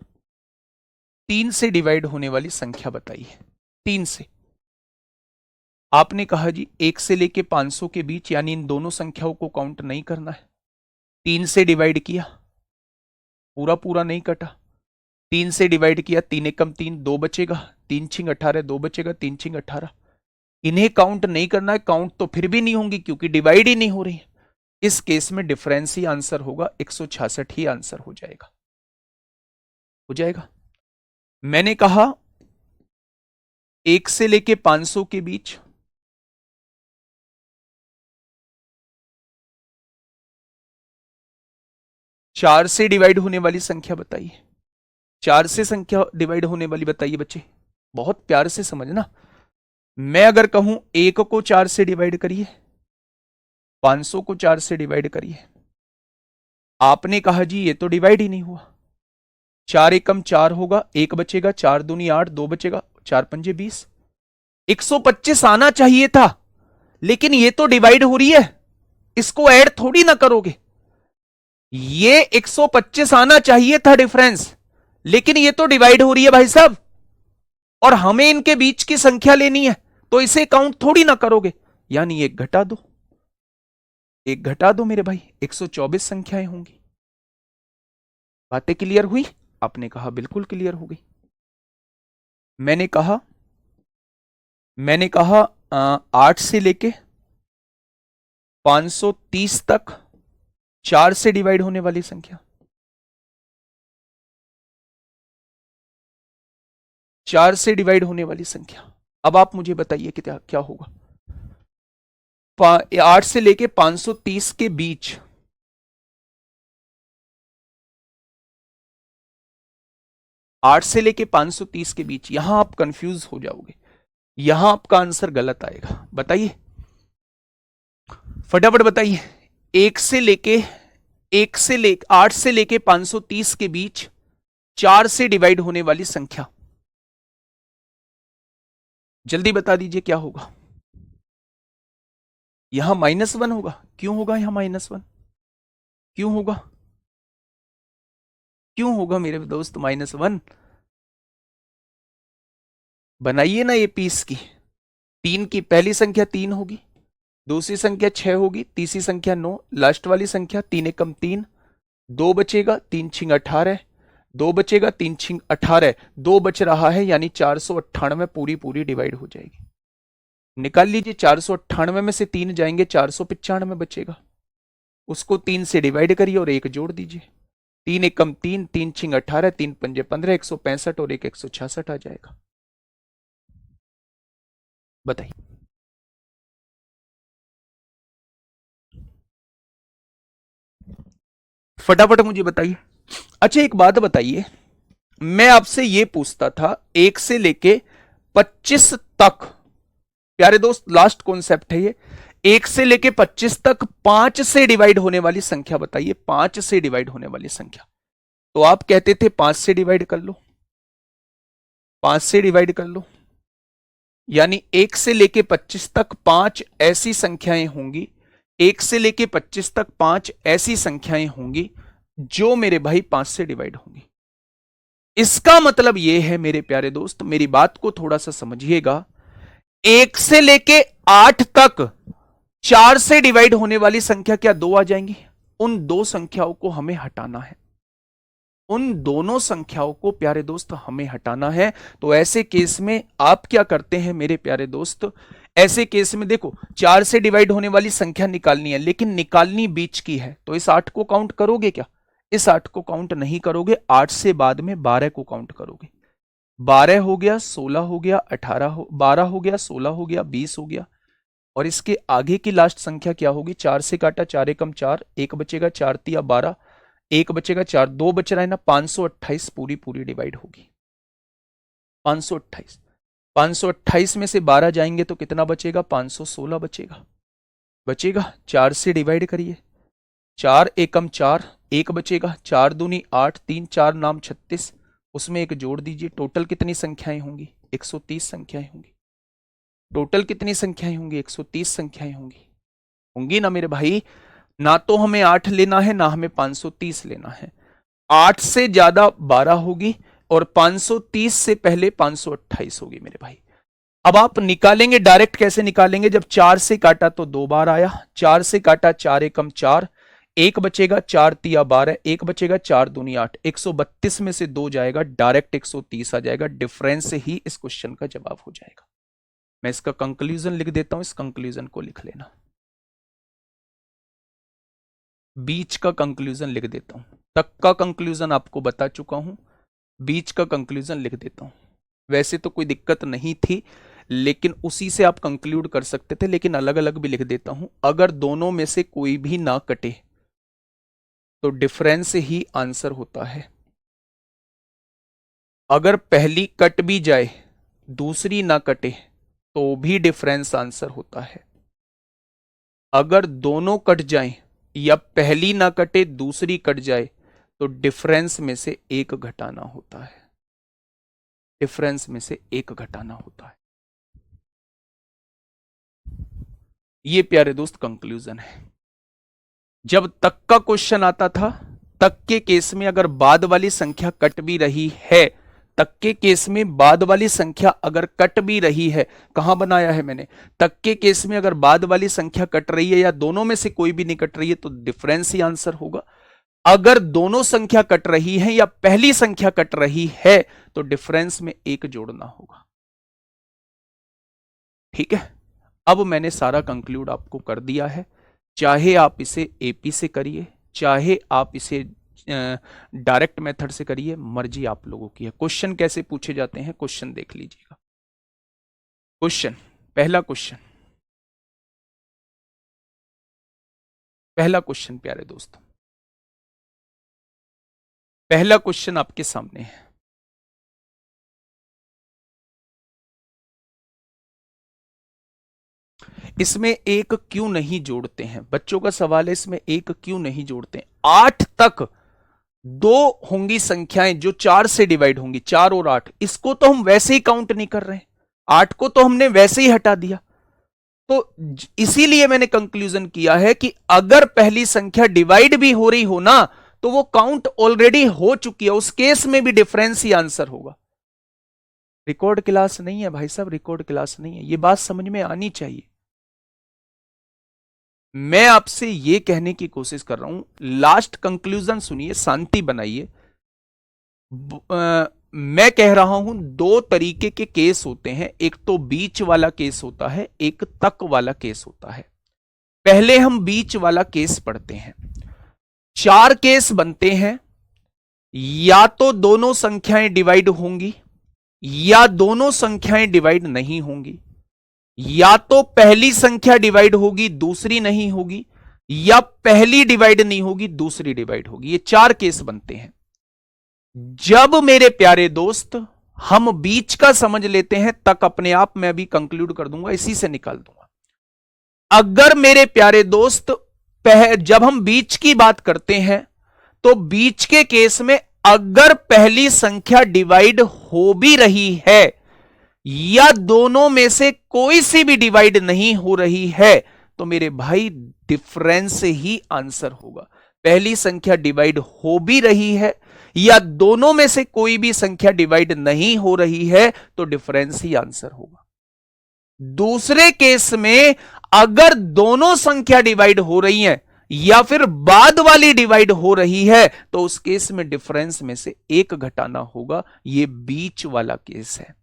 3 से डिवाइड होने वाली संख्या बताइए। 3 से, आपने कहा जी 1 से लेके 500 के बीच, यानी इन दोनों संख्याओं को काउंट नहीं करना है। 3 से डिवाइड किया, पूरा पूरा नहीं कटा, 3 से डिवाइड किया, 3 एकम 3, 2 बचेगा, 3 छिंग 18, 2 बचेगा, 3 छिंग 18। इन्हें काउंट नहीं करना है, काउंट तो फिर भी नहीं होंगी क्योंकि डिवाइड ही नहीं हो रही है। इस केस में डिफरेंस ही आंसर होगा, 166 ही आंसर हो जाएगा। हो जाएगा। मैंने कहा 1 से लेके 500 के बीच 4 से डिवाइड होने वाली संख्या बताइए। 4 से संख्या डिवाइड होने वाली बताइए बच्चे, बहुत प्यार से समझना। मैं अगर कहूं 1 को 4 से डिवाइड करिए, 500 को 4 से डिवाइड करिए, आपने कहा जी ये तो डिवाइड ही नहीं हुआ। 4 एकम 4 होगा, 1 बचेगा, 4 दूनी 8, 2 बचेगा, 4 पंजे 20। 125 आना चाहिए था, लेकिन ये तो डिवाइड हो रही है, इसको ऐड थोड़ी ना करोगे। ये 125 आना चाहिए था डिफरेंस, लेकिन ये तो डिवाइड हो रही है भाई साहब, और हमें इनके बीच की संख्या लेनी है, तो इसे काउंट थोड़ी ना करोगे। यानी एक घटा दो, एक घटा दो मेरे भाई, 124 संख्याएं होंगी। बातें क्लियर हुई? आपने कहा बिल्कुल क्लियर हो गई। मैंने कहा 8 से लेके 530 तक 4 से डिवाइड होने वाली संख्या, 4 से डिवाइड होने वाली संख्या। अब आप मुझे बताइए कि क्या होगा। 8 से लेके 530 के बीच 8 से लेके 530 के बीच, यहां आप कंफ्यूज हो जाओगे, यहां आपका आंसर गलत आएगा। बताइए फटाफट बताइए। 1 से लेके 8 से लेके 530 के बीच 4 से डिवाइड होने वाली संख्या, जल्दी बता दीजिए क्या होगा। यहां -1 होगा। क्यों होगा यहां -1? क्यों होगा? क्यों होगा मेरे दोस्त -1? बनाइए ना ये पीस की। 3 की पहली संख्या 3 होगी, दूसरी संख्या 6 होगी, तीसरी संख्या 9, लास्ट वाली संख्या 3 एकम 3, 2 बचेगा, 3 छिंग 18, 2 बचेगा, 3 छिंग 18, 2 बच रहा है, यानी 498 पूरी पूरी डिवाइड हो जाएगी। निकाल लीजिए, 498 में से 3 जाएंगे, 495 बचेगा, उसको 3 से डिवाइड करिए और 1 जोड़ दीजिए। 3 एकम 3, 3 छिंग 18, 3 पंजे 15, 165 और 1 166 आ जाएगा। बताइए। फटाफट मुझे बताइए। अच्छा एक बात बताइए, मैं आपसे ये पूछता था 1 से लेके 25 तक, प्यारे दोस्त लास्ट कॉन्सेप्ट है ये, 1 से लेके 25 तक 5 से डिवाइड होने वाली संख्या बताइए, 5 से डिवाइड होने वाली संख्या। तो आप कहते थे 5 से डिवाइड कर लो, 5 से डिवाइड कर लो, यानी 1 से लेके 25 तक 5 ऐसी संख्याएं होंगी, 1 से लेके 25 तक 5 ऐसी संख्याएं होंगी जो मेरे भाई 5 से डिवाइड होंगी। इसका मतलब यह है मेरे प्यारे दोस्त, मेरी बात को थोड़ा सा समझिएगा, 1 से लेके 8 तक 4 से डिवाइड होने वाली संख्या क्या 2 आ जाएंगी? उन दो संख्याओं को हमें हटाना है, उन दोनों संख्याओं को प्यारे दोस्त हमें हटाना है। तो ऐसे केस में आप क्या करते हैं मेरे प्यारे दोस्त, ऐसे केस में देखो 4 से डिवाइड होने वाली संख्या निकालनी है, लेकिन निकालनी बीच की है, तो इस 8 को काउंट करोगे क्या? इस 8 को काउंट नहीं करोगे, 8 से बाद में 12 को काउंट करोगे। 12 हो गया, 16 हो गया, 12 हो गया, 16 हो गया, 20 हो गया, और इसके आगे की लास्ट संख्या क्या होगी? 4 से काटा, 4 एकम 4, 1 बचेगा, 4 तिया 12, 1 बचेगा, 4 2 बच रहा है ना, 528 पूरी पूरी डिवाइड होगी। 528, 528 में से 12 जाएंगे तो कितना बचेगा? 516 बचेगा, बचेगा। 4 से डिवाइड करिए, 4 एकम 4, 1 बचेगा, 4 दूनी 8, 3 4 नाम 36, उसमें 1 जोड़ दीजिए। टोटल कितनी संख्याएं होंगी? 130 संख्याएं होंगी। टोटल कितनी संख्याएं होंगी? 130 संख्याएं होंगी, होंगी ना मेरे भाई। ना तो हमें 8 लेना है, ना हमें 530 लेना है। 8 से ज्यादा 12 होगी और 530 से पहले 528 होगी मेरे भाई। अब आप निकालेंगे डायरेक्ट, कैसे निकालेंगे? जब 4 से काटा तो 2 बार आया, 4 से काटा, 4 एकम 4, 1 बचेगा, 4 तिया 12, 1 बचेगा, 4 दूनी 8, 132 में से 2 जाएगा, डायरेक्ट 130 आ जाएगा। डिफरेंस से ही इस क्वेश्चन का जवाब हो जाएगा। मैं इसका कंक्लूजन लिख देता हूं, इस कंक्लूजन को लिख लेना, बीच का कंक्लूजन लिख देता हूं। तक का कंक्लूजन आपको बता चुका हूं, बीच का कंक्लूजन लिख देता हूं। वैसे तो कोई दिक्कत नहीं थी, लेकिन उसी से आप कंक्लूड कर सकते थे, लेकिन अलग अलग भी लिख देता हूं। अगर दोनों में से कोई भी ना कटे तो डिफरेंस से ही आंसर होता है। अगर पहली कट भी जाए, दूसरी ना कटे, तो भी डिफरेंस आंसर होता है। अगर दोनों कट जाएं या पहली ना कटे दूसरी कट जाए, तो डिफरेंस में से एक घटाना होता है, डिफरेंस में से एक घटाना होता है। ये प्यारे दोस्त कंक्लूजन है। जब तक का क्वेश्चन आता था, तक के केस में अगर बाद वाली संख्या कट भी रही है, तक के केस में बाद वाली संख्या अगर कट भी रही है, कहां बनाया है मैंने? तक के केस में अगर बाद वाली संख्या कट रही है या दोनों में से कोई भी नहीं कट रही है, तो डिफरेंस ही आंसर होगा। अगर दोनों संख्या कट रही है या पहली संख्या कट रही है, तो डिफरेंस में एक जोड़ना होगा। ठीक है, अब मैंने सारा कंक्लूड आपको कर दिया है। चाहे आप इसे एपी से करिए, चाहे आप इसे डायरेक्ट मेथड से करिए, मर्जी आप लोगों की है। क्वेश्चन कैसे पूछे जाते हैं, क्वेश्चन देख लीजिएगा। क्वेश्चन, पहला क्वेश्चन, पहला क्वेश्चन प्यारे दोस्तों, पहला क्वेश्चन आपके सामने है। इसमें एक क्यों नहीं जोड़ते हैं? बच्चों का सवाल है, इसमें एक क्यों नहीं जोड़ते हैं? 8 तक 2 होंगी संख्याएं जो 4 से डिवाइड होंगी, 4 और 8, इसको तो हम वैसे ही काउंट नहीं कर रहे हैं, 8 को तो हमने वैसे ही हटा दिया। तो इसीलिए मैंने कंक्लूजन किया है कि अगर पहली संख्या डिवाइड भी हो रही हो ना, तो वो काउंट ऑलरेडी हो चुकी है, उस केस में भी डिफरेंस ही आंसर होगा। रिकॉर्ड क्लास नहीं है भाई साहब, रिकॉर्ड क्लास नहीं है, ये बात समझ में आनी चाहिए। मैं आपसे ये कहने की कोशिश कर रहा हूं, लास्ट कंक्लूजन सुनिए, शांति बनाइए। मैं कह रहा हूं 2 तरीके के केस होते हैं, एक तो बीच वाला केस होता है, एक तक वाला केस होता है। पहले हम बीच वाला केस पढ़ते हैं। 4 केस बनते हैं, या तो दोनों संख्याएं डिवाइड होंगी, या दोनों संख्याएं डिवाइड नहीं होंगी, या तो पहली संख्या डिवाइड होगी दूसरी नहीं होगी, या पहली डिवाइड नहीं होगी दूसरी डिवाइड होगी। ये 4 केस बनते हैं। जब मेरे प्यारे दोस्त हम बीच का समझ लेते हैं, तक अपने आप मैं भी कंक्लूड कर दूंगा, इसी से निकाल दूंगा। अगर मेरे प्यारे दोस्त जब हम बीच की बात करते हैं तो बीच के केस में अगर पहली संख्या डिवाइड हो भी रही है या दोनों में से कोई सी भी डिवाइड नहीं हो रही है तो मेरे भाई डिफरेंस ही आंसर होगा। पहली संख्या डिवाइड हो भी रही है या दोनों में से कोई भी संख्या डिवाइड नहीं हो रही है तो डिफरेंस ही आंसर होगा। दूसरे केस में अगर दोनों संख्या डिवाइड हो रही हैं या फिर बाद वाली डिवाइड हो रही है तो उस केस में डिफरेंस में से एक घटाना होगा। यह बीच वाला केस है,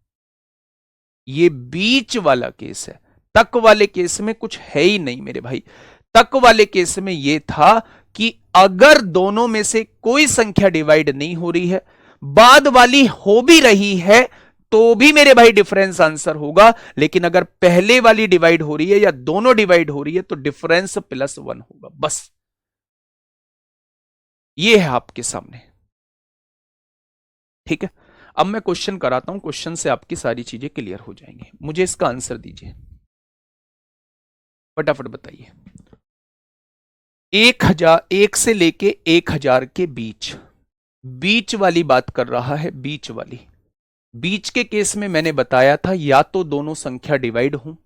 ये बीच वाला केस है। तक वाले केस में कुछ है ही नहीं मेरे भाई। तक वाले केस में यह था कि अगर दोनों में से कोई संख्या डिवाइड नहीं हो रही है, बाद वाली हो भी रही है तो भी मेरे भाई डिफरेंस आंसर होगा। लेकिन अगर पहले वाली डिवाइड हो रही है या दोनों डिवाइड हो रही है तो डिफरेंस +1 होगा। बस ये है आपके सामने, ठीक है। अब मैं क्वेश्चन कराता हूं, क्वेश्चन से आपकी सारी चीजें क्लियर हो जाएंगी। मुझे इसका आंसर दीजिए, फटाफट बताइए। 1 से लेके 1000 के बीच, बीच वाली बात कर रहा है। बीच वाली, बीच के केस में मैंने बताया था या तो दोनों संख्या डिवाइड हो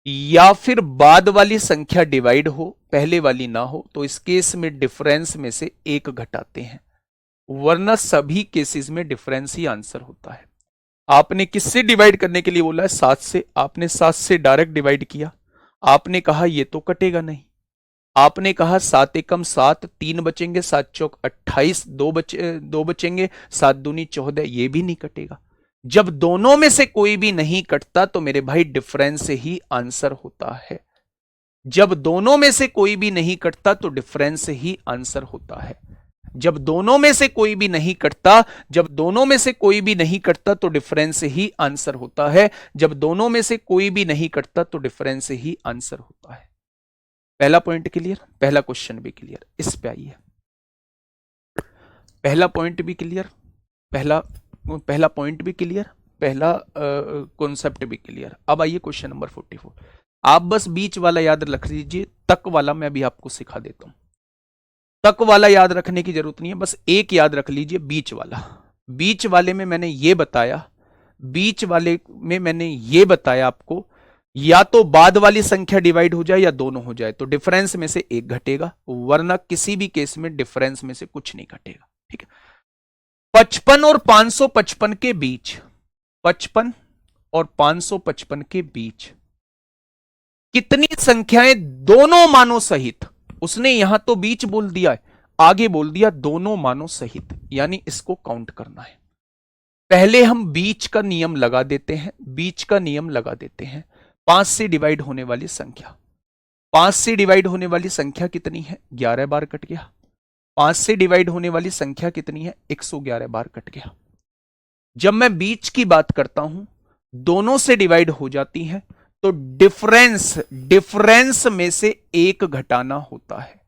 या फिर बाद वाली संख्या डिवाइड हो, पहले वाली ना हो। तो इस केस में डिफरेंस में से एक घटाते हैं, वरना सभी केसेस में डिफरेंस ही आंसर होता है। आपने किससे डिवाइड करने के लिए बोला है? 7 से। आपने 7 से डायरेक्ट डिवाइड किया। आपने कहा ये तो कटेगा नहीं। आपने कहा 7 एकम 7, 3 बचेंगे, 7 चौक 28, 2 बचेंगे, 7 दूनी 14, ये भी नहीं कटेगा। जब दोनों में से कोई भी नहीं कटता तो मेरे भाई डिफरेंस ही आंसर होता है। जब दोनों में से कोई भी नहीं कटता तो डिफरेंस ही आंसर होता है। जब दोनों में से कोई भी नहीं कटता, जब दोनों में से कोई भी नहीं कटता तो डिफरेंस ही आंसर होता है। जब दोनों में से कोई भी नहीं कटता तो डिफरेंस ही आंसर होता है। पहला पॉइंट क्लियर, पहला क्वेश्चन भी क्लियर। इस पे आइए, पहला पॉइंट भी क्लियर, पहला पॉइंट भी क्लियर, पहला कॉन्सेप्ट भी क्लियर। अब आइए क्वेश्चन नंबर 44। आप बस बीच वाला याद रख लीजिए, तक वाला मैं भी आपको सिखा देता हूं। तक वाला याद रखने की जरूरत नहीं है, बस एक याद रख लीजिए, बीच वाला। बीच वाले में मैंने ये बताया, बीच वाले में मैंने ये बताया आपको, या तो बाद वाली संख्या डिवाइड हो जाए या दोनों हो जाए तो डिफरेंस में से एक घटेगा, वरना किसी भी केस में डिफरेंस में से कुछ नहीं घटेगा। ठीक है। 55 और 555 के बीच, 55 और 555 के बीच कितनी संख्याएं दोनों मानों सहित, उसने यहां तो बीच बोल दिया है, आगे बोल दिया दोनों मानों सहित, यानी इसको काउंट करना है। पहले हम बीच का नियम लगा देते हैं, बीच का नियम लगा देते हैं। 5 से डिवाइड होने वाली संख्या, 5 से डिवाइड होने वाली संख्या कितनी है? 11 बार कट गया। 5 से डिवाइड होने वाली संख्या कितनी है? 111 बार कट गया। जब मैं बीच की बात करता हूं, दोनों से डिवाइड हो जाती है तो डिफरेंस में से एक घटाना होता है।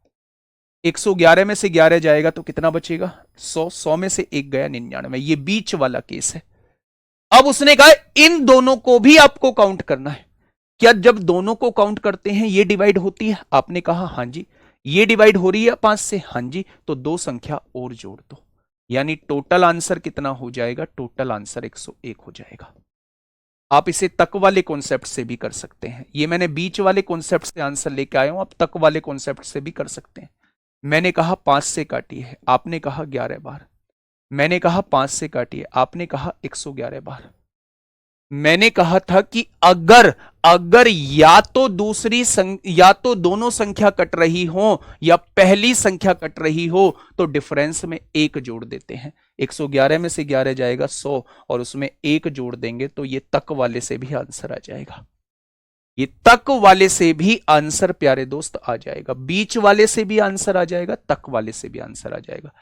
111 में से 11 जाएगा तो कितना बचेगा? 100। 100 में से एक गया 99। ये बीच वाला केस है। अब उसने कहा इन दोनों को भी आपको काउंट करना है। क्या जब दोनों को काउंट करते हैं ये डिवाइड होती है? आपने कहा हां जी। ये डिवाइड हो रही है 5 से? हां जी। तो दो संख्या और जोड़ दो, यानी टोटल आंसर कितना हो जाएगा? टोटल आंसर 101 हो जाएगा। आप इसे तक वाले कॉन्सेप्ट से भी कर सकते हैं। ये मैंने बीच वाले कॉन्सेप्ट से आंसर लेके आया हूं, आप तक वाले कॉन्सेप्ट से भी कर सकते हैं। मैंने कहा 5 से काटी है, आपने कहा 11 बार। मैंने कहा 5 से काटी है, आपने कहा 111 बार। मैंने कहा था कि अगर या तो दोनों संख्या कट रही हो या पहली संख्या कट रही हो तो डिफरेंस में एक जोड़ देते हैं। 111 में से 11 जाएगा 100 और उसमें एक जोड़ देंगे तो ये तक वाले से भी आंसर आ जाएगा। ये तक वाले से भी आंसर प्यारे दोस्त आ जाएगा। बीच वाले से भी आंसर आ जाएगा, तक वाले से भी आंसर आ जाएगा।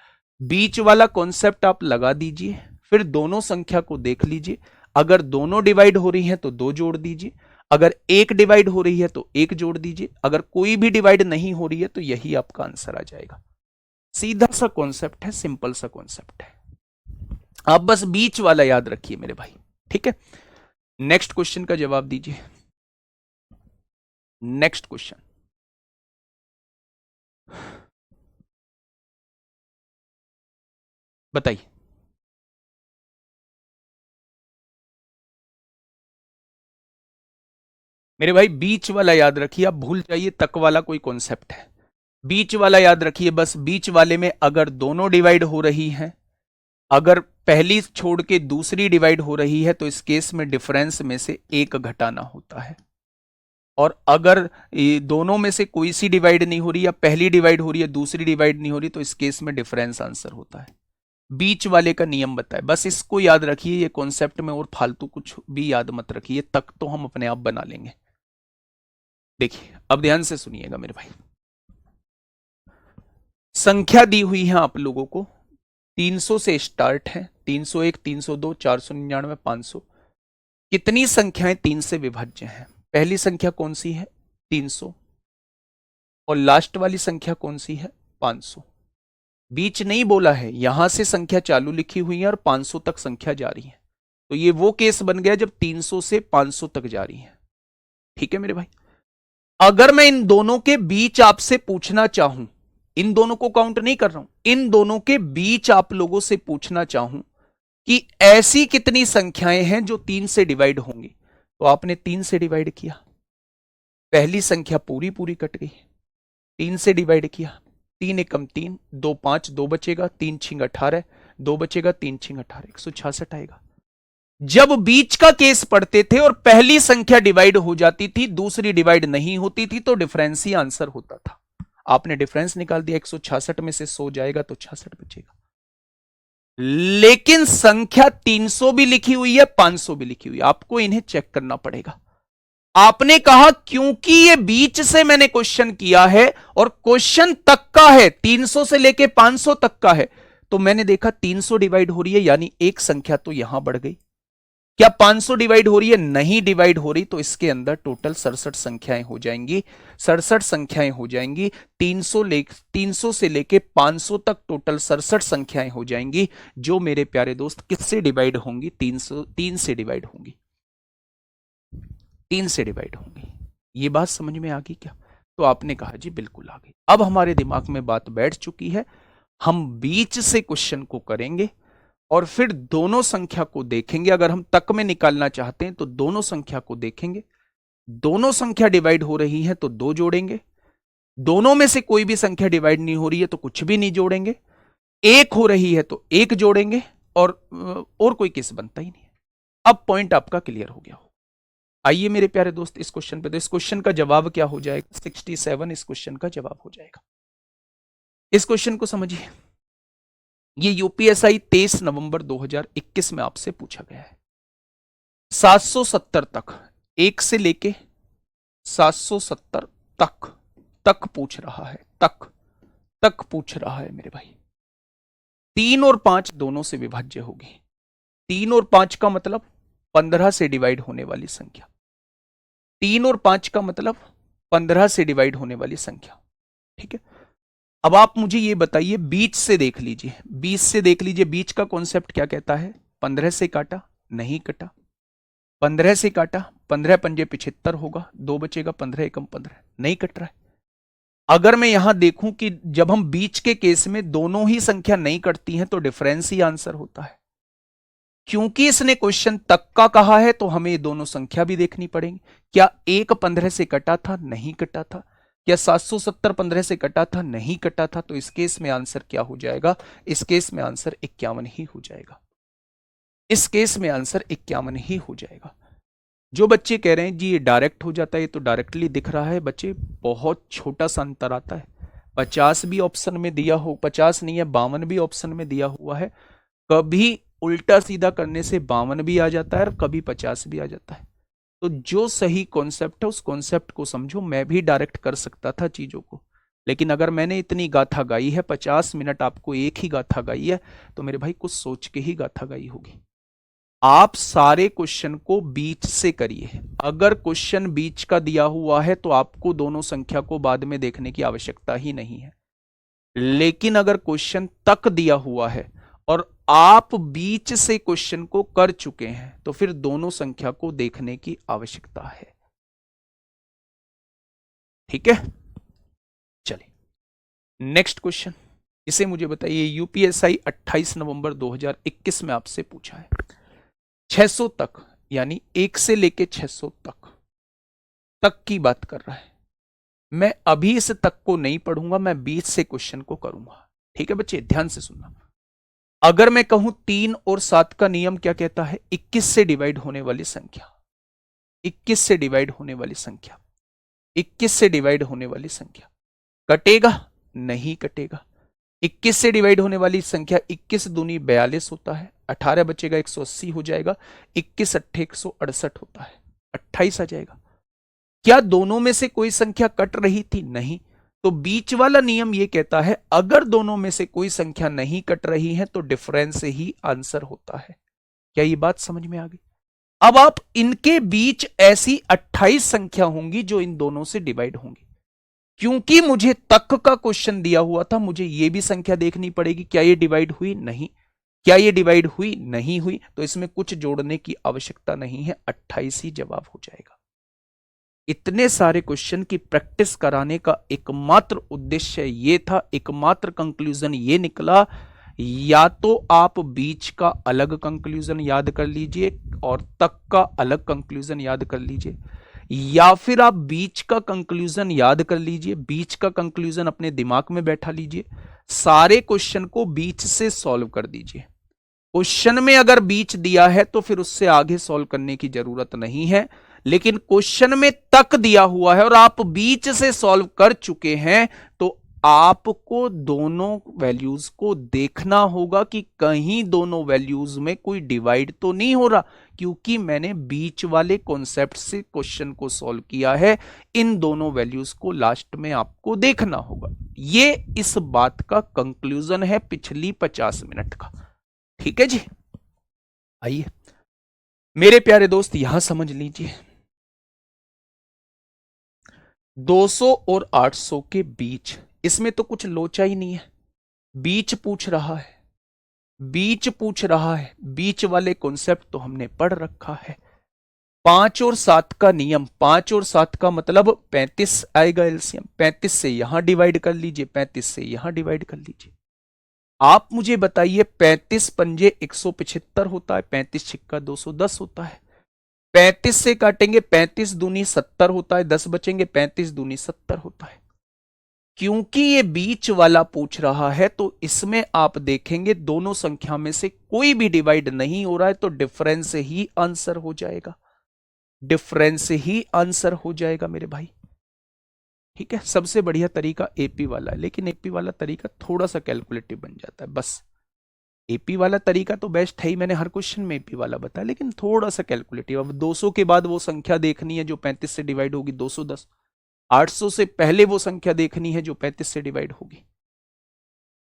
बीच वाला कॉन्सेप्ट आप लगा दीजिए, फिर दोनों संख्या को देख लीजिए। अगर दोनों डिवाइड हो रही हैं तो 2 जोड़ दीजिए, अगर एक डिवाइड हो रही है तो 1 जोड़ दीजिए, अगर कोई भी डिवाइड नहीं हो रही है तो यही आपका आंसर आ जाएगा। सीधा सा कॉन्सेप्ट है, सिंपल सा कॉन्सेप्ट है। आप बस बीच वाला याद रखिए मेरे भाई, ठीक है। नेक्स्ट क्वेश्चन का जवाब दीजिए। नेक्स्ट क्वेश्चन, बताइए। मेरे भाई बीच वाला याद रखिए, आप भूल जाइए तक वाला कोई कॉन्सेप्ट है। बीच वाला याद रखिए, बस बीच वाले में अगर दोनों डिवाइड हो रही हैं, अगर पहली छोड़ के दूसरी डिवाइड हो रही है तो इस केस में डिफरेंस में से एक घटाना होता है। और अगर ये दोनों में से कोई सी डिवाइड नहीं हो रही, या पहली डिवाइड हो रही है दूसरी डिवाइड नहीं हो रही, तो इस केस में डिफरेंस आंसर होता है। बीच वाले का नियम बताए, बस इसको याद रखिए ये कॉन्सेप्ट में, और फालतू कुछ भी याद मत रखिए, तक तो हम अपने आप बना लेंगे। देखिए अब ध्यान से सुनिएगा मेरे भाई, संख्या दी हुई है आप लोगों को, 300 से स्टार्ट है, 301, 302, 499, 500। कितनी संख्याएं 3 से विभाज्य हैं? पहली संख्या कौन सी है? 300। और लास्ट वाली संख्या कौन सी है? 500। बीच नहीं बोला है, यहां से संख्या चालू लिखी हुई है और 500 तक संख्या जा रही है। तो ये वो केस बन गया जब 300 से 500 तक जा रही है। ठीक है मेरे भाई, अगर मैं इन दोनों के बीच आपसे पूछना चाहूं, इन दोनों को काउंट नहीं कर रहा हूं, इन दोनों के बीच आप लोगों से पूछना चाहूं कि ऐसी कितनी संख्याएं हैं जो 3 से डिवाइड होंगी, तो आपने 3 से डिवाइड किया, पहली संख्या पूरी पूरी कट गई। 3 से डिवाइड किया, 3 एकम 3, 2 5, 2 बचेगा, 3 छिंग 18, 2 बचेगा, 3 छिंग 18, 166 आएगा। जब बीच का केस पढ़ते थे और पहली संख्या डिवाइड हो जाती थी, दूसरी डिवाइड नहीं होती थी, तो डिफरेंस ही आंसर होता था। आपने डिफरेंस निकाल दिया, 166 में से 100 जाएगा तो 66 बचेगा। लेकिन संख्या 300 भी लिखी हुई है, 500 भी लिखी हुई है, आपको इन्हें चेक करना पड़ेगा। आपने कहा क्योंकि ये बीच से मैंने क्वेश्चन किया है और क्वेश्चन तक का है, 300 से लेके 500 तक का है, तो मैंने देखा 300 डिवाइड हो रही है, यानी एक संख्या तो यहां बढ़ गई। क्या 500 डिवाइड हो रही है? नहीं डिवाइड हो रही, तो इसके अंदर टोटल 67 संख्याएं हो जाएंगी। 67 संख्याएं हो जाएंगी, 300 से लेके 500 तक टोटल 67 संख्याएं हो जाएंगी, जो मेरे प्यारे दोस्त किससे डिवाइड होंगी? 3 से डिवाइड होंगी, 3 से डिवाइड होंगी। ये बात समझ में आ गई क्या? तो आपने कहा जी बिल्कुल आ गई। अब हमारे दिमाग में बात बैठ चुकी है, हम बीच से क्वेश्चन को करेंगे और फिर दोनों संख्या को देखेंगे। अगर हम तक में निकालना चाहते हैं तो दोनों संख्या को देखेंगे, दोनों संख्या डिवाइड हो रही है तो 2 जोड़ेंगे, दोनों में से कोई भी संख्या डिवाइड नहीं हो रही है तो कुछ भी नहीं जोड़ेंगे, एक हो रही है तो एक जोड़ेंगे, और कोई केस बनता ही नहीं है। अब पॉइंट आपका क्लियर हो गया हो। आइए मेरे प्यारे दोस्त इस क्वेश्चन पे, तो इस क्वेश्चन का जवाब क्या हो जाएगा? 67 इस क्वेश्चन का जवाब हो जाएगा। इस क्वेश्चन को समझिए, ये यूपीएसआई 23 नवंबर 2021 में आपसे पूछा गया है। 770 तक, 1 से लेके 770 तक, तक पूछ रहा है, तक पूछ रहा है मेरे भाई। 3 और 5 दोनों से विभाज्य होगी। 3 और 5 का मतलब 15 से डिवाइड होने वाली संख्या। 3 और 5 का मतलब 15 से डिवाइड होने वाली संख्या। ठीक है, अब आप मुझे ये बताइए, बीच से देख लीजिए, बीच से देख लीजिए, बीच का कॉन्सेप्ट क्या कहता है? 15 से काटा, नहीं कटा, 15 से काटा, 15 पंजे 75 होगा, 2 बचेगा, 15 एकम 15, नहीं कट रहा है। अगर मैं यहां देखूं कि जब हम बीच के केस में दोनों ही संख्या नहीं कटती हैं तो डिफरेंस ही आंसर होता है। क्योंकि इसने क्वेश्चन तक का कहा है तो हमें दोनों संख्या भी देखनी पड़ेगी। क्या 1 15 से कटा था? नहीं कटा था। क्या 770 15 से कटा था? नहीं कटा था। तो इस केस में आंसर क्या हो जाएगा? इस केस में आंसर 51 ही हो जाएगा। इस केस में आंसर 51 ही हो जाएगा। जो बच्चे कह रहे हैं जी ये डायरेक्ट हो जाता है, ये तो डायरेक्टली दिख रहा है बच्चे, बहुत छोटा सा अंतर आता है। 50 भी ऑप्शन में दिया हो, 50 नहीं है 52 भी ऑप्शन में दिया हुआ है। कभी उल्टा सीधा करने से 52 भी आ जाता है और कभी 50 भी आ जाता है। तो जो सही कॉन्सेप्ट है उस कॉन्सेप्ट को समझो। मैं भी डायरेक्ट कर सकता था चीजों को, लेकिन अगर मैंने इतनी गाथा गाई है, 50 मिनट आपको एक ही गाथा गाई है, तो मेरे भाई कुछ सोच के ही गाथा गाई होगी। आप सारे क्वेश्चन को बीच से करिए। अगर क्वेश्चन बीच का दिया हुआ है तो आपको दोनों संख्या को बाद में देखने की आवश्यकता ही नहीं है। लेकिन अगर क्वेश्चन तक दिया हुआ है और आप बीच से क्वेश्चन को कर चुके हैं तो फिर दोनों संख्या को देखने की आवश्यकता है। ठीक है, चलिए नेक्स्ट क्वेश्चन। इसे मुझे बताइए, यूपीएसआई 28 नवंबर 2021 में आपसे पूछा है 600 तक, यानी 1 से लेके 600 तक की बात कर रहा है। मैं अभी इस तक को नहीं पढ़ूंगा, मैं बीच से क्वेश्चन को करूंगा। ठीक है बच्चे, ध्यान से सुनना। अगर मैं कहूं 3 और 7 का नियम क्या कहता है, 21 से डिवाइड होने वाली संख्या, 21 से डिवाइड होने वाली संख्या, 21 से डिवाइड होने वाली संख्या कटेगा? नहीं कटेगा। 21 से डिवाइड होने वाली संख्या 21 दूनी 42 होता है, 18 बचेगा 180 हो जाएगा, 21 अट्ठे 168 होता है, 28 आ जाएगा। क्या दोनों में से कोई संख्या कट रही थी? नहीं। तो बीच वाला नियम यह कहता है अगर दोनों में से कोई संख्या नहीं कट रही है तो डिफरेंस ही आंसर होता है। क्या ये बात समझ में आ गई? अब आप इनके बीच ऐसी 28 संख्या होंगी जो इन दोनों से डिवाइड होंगी। क्योंकि मुझे तक का क्वेश्चन दिया हुआ था, मुझे यह भी संख्या देखनी पड़ेगी, क्या ये डिवाइड हुई? नहीं। क्या ये डिवाइड हुई? नहीं हुई। तो इसमें कुछ जोड़ने की आवश्यकता नहीं है, 28 ही जवाब हो जाएगा। इतने सारे क्वेश्चन की प्रैक्टिस कराने का एकमात्र उद्देश्य ये था, एकमात्र कंक्लूजन ये निकला, या तो आप बीच का अलग कंक्लूजन याद कर लीजिए और तक का अलग कंक्लूजन याद कर लीजिए, या फिर आप बीच का कंक्लूजन याद कर लीजिए, बीच का कंक्लूजन अपने दिमाग में बैठा लीजिए, सारे क्वेश्चन को बीच से सॉल्व कर दीजिए। क्वेश्चन में अगर बीच दिया है तो फिर उससे आगे सॉल्व करने की जरूरत नहीं है, लेकिन क्वेश्चन में तक दिया हुआ है और आप बीच से सॉल्व कर चुके हैं तो आपको दोनों वैल्यूज को देखना होगा कि कहीं दोनों वैल्यूज में कोई डिवाइड तो नहीं हो रहा, क्योंकि मैंने बीच वाले कॉन्सेप्ट से क्वेश्चन को सॉल्व किया है। इन दोनों वैल्यूज को लास्ट में आपको देखना होगा। ये इस बात का कंक्लूजन है पिछली 50 मिनट का। ठीक है जी, आइए मेरे प्यारे दोस्त यहां समझ लीजिए, 200 और 800 के बीच, इसमें तो कुछ लोचा ही नहीं है। बीच पूछ रहा है, बीच पूछ रहा है, बीच वाले कॉन्सेप्ट तो हमने पढ़ रखा है। 5 और 7 का नियम, 5 और 7 का मतलब 35 आएगा एलसीएम, 35 से यहां डिवाइड कर लीजिए, 35 से यहां डिवाइड कर लीजिए। आप मुझे बताइए 35 पंजे 175 होता है, 35 छिक्का 210 होता है। 35 से काटेंगे, 35 दूनी 70 होता है, 10 बचेंगे, 35 दूनी 70 होता है। क्योंकि ये बीच वाला पूछ रहा है तो इसमें आप देखेंगे दोनों संख्या में से कोई भी डिवाइड नहीं हो रहा है तो डिफरेंस ही आंसर हो जाएगा, डिफरेंस ही आंसर हो जाएगा मेरे भाई। ठीक है, सबसे बढ़िया तरीका एपी वाला है, लेकिन एपी वाला तरीका थोड़ा सा कैलकुलेटिव बन जाता है। बस एपी वाला तरीका तो बेस्ट है ही, मैंने हर क्वेश्चन में एपी वाला बताया, लेकिन थोड़ा सा कैलकुलेटिव। अब 200 के बाद वो संख्या देखनी है जो 35 से डिवाइड होगी, 210। 800 से पहले वो संख्या देखनी है जो 35 से डिवाइड होगी,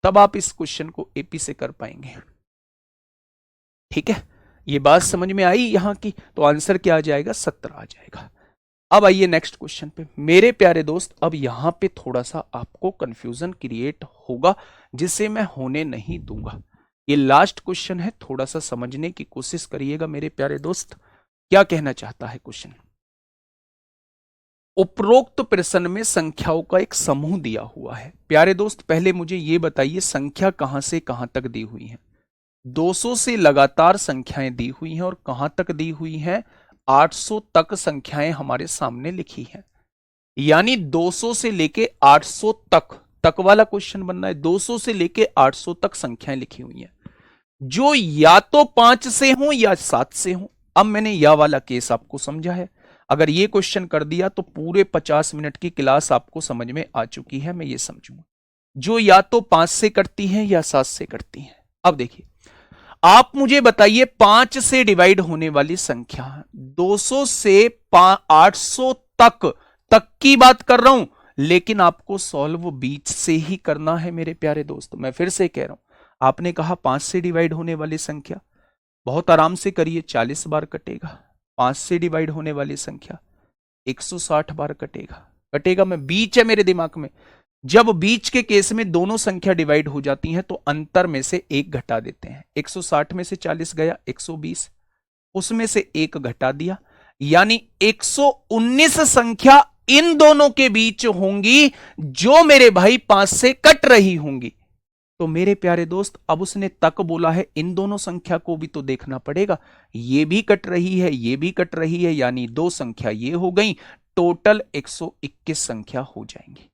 तब आप इस क्वेश्चन को एपी से कर पाएंगे। ठीक है, ये बात समझ में आई यहां की? तो आंसर क्या आ जाएगा? 17 आ जाएगा। अब आइए नेक्स्ट क्वेश्चन पे मेरे प्यारे दोस्त। अब यहां पे थोड़ा सा आपको कंफ्यूजन क्रिएट होगा जिसे मैं होने नहीं दूंगा। ये लास्ट क्वेश्चन है, थोड़ा सा समझने की कोशिश करिएगा मेरे प्यारे दोस्त। क्या कहना चाहता है क्वेश्चन? उपरोक्त प्रश्न में संख्याओं का एक समूह दिया हुआ है। प्यारे दोस्त पहले मुझे यह बताइए संख्या कहां से कहां तक दी हुई है? 200 से लगातार संख्याएं दी हुई हैं और कहां तक दी हुई हैं? 800 तक संख्याएं हमारे सामने लिखी हैं। यानी 200 से लेके 800 तक वाला क्वेश्चन बनना है। 200 से लेके 800 तक संख्याएं लिखी हुई हैं जो या तो 5 से हो या 7 से हो। अब मैंने या वाला केस आपको समझा है। अगर ये क्वेश्चन कर दिया तो पूरे 50 मिनट की क्लास आपको समझ में आ चुकी है, मैं ये समझूंगा। जो या तो 5 से करती हैं या 7 से करती हैं। अब देखिए, आप मुझे बताइए 5 से डिवाइड होने वाली संख्या, 200 से 800 तक की बात कर रहा हूं, लेकिन आपको सॉल्व बीच से ही करना है मेरे प्यारे दोस्त। मैं फिर से कह रहा हूं, आपने कहा 5 से डिवाइड होने वाली संख्या, बहुत आराम से करिए, 40 बार कटेगा। 5 से डिवाइड होने वाली संख्या 160 बार कटेगा। मैं बीच है मेरे दिमाग में, जब बीच के केस में दोनों संख्या डिवाइड हो जाती हैं तो अंतर में से एक घटा देते हैं। 160 में से 40 गया 120, उसमें से एक घटा दिया, यानी 119 संख्या इन दोनों के बीच होंगी जो मेरे भाई 5 से कट रही होंगी। तो मेरे प्यारे दोस्त, अब उसने तक बोला है, इन दोनों संख्या को भी तो देखना पड़ेगा। ये भी कट रही है, ये भी कट रही है, यानी दो संख्या ये हो गई, टोटल 121 संख्या हो जाएंगी।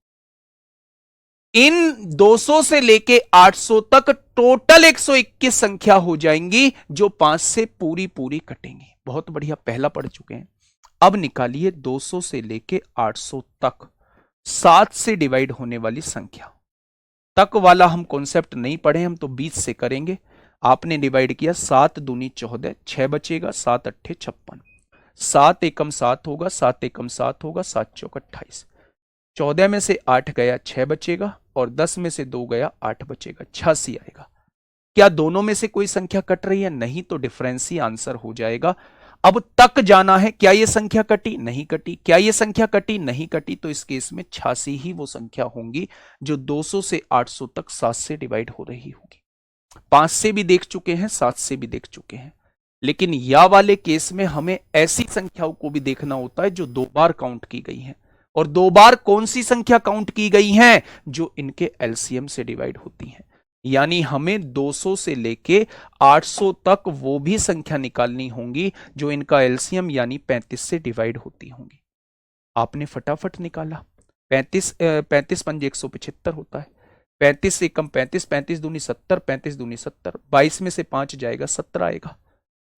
इन 200 से लेके 800 तक टोटल 121 संख्या हो जाएंगी जो 5 से पूरी पूरी कटेंगी। बहुत बढ़िया, पहला पढ़ चुके हैं। अब निकालिए 200 से लेके 800 तक 7 से डिवाइड होने वाली संख्या। तक वाला हम कॉन्सेप्ट नहीं पढ़े, हम तो 20 से करेंगे। आपने डिवाइड किया, 7 दूनी 14, 6 बचेगा, 7 अट्ठे 56, 7 एकम 7 होगा, 7 एकम 7 होगा, 7 चौक 28, 14 में से 8 गया 6 बचेगा, और 10 में से 2 गया 8 बचेगा, 86 आएगा। क्या दोनों में से कोई संख्या कट रही है? नहीं, तो डिफरेंस ही आंसर हो जाएगा। अब तक जाना है, क्या ये संख्या कटी? नहीं कटी। क्या ये संख्या कटी? नहीं कटी। तो इस केस में 86 ही वो संख्या होंगी जो 200 से 800 तक 7 से डिवाइड हो रही होगी। 5 से भी देख चुके हैं, 7 से भी देख चुके हैं, लेकिन या वाले केस में हमें ऐसी संख्याओं को भी देखना होता है जो 2 बार काउंट की गई हैं। और 2 बार कौन सी संख्या काउंट की गई हैं? जो इनके एलसीएम से डिवाइड होती हैं। यानी हमें 200 से लेके 800 तक वो भी संख्या निकालनी होंगी जो इनका एलसीएम यानी 35 से डिवाइड होती होंगी। आपने फटाफट निकाला। 35 पंजे 175 होता है, 35 से कम 35, 35 दूनी 70, 35 दूनी 70, 22 में से 5 जाएगा 17 आएगा।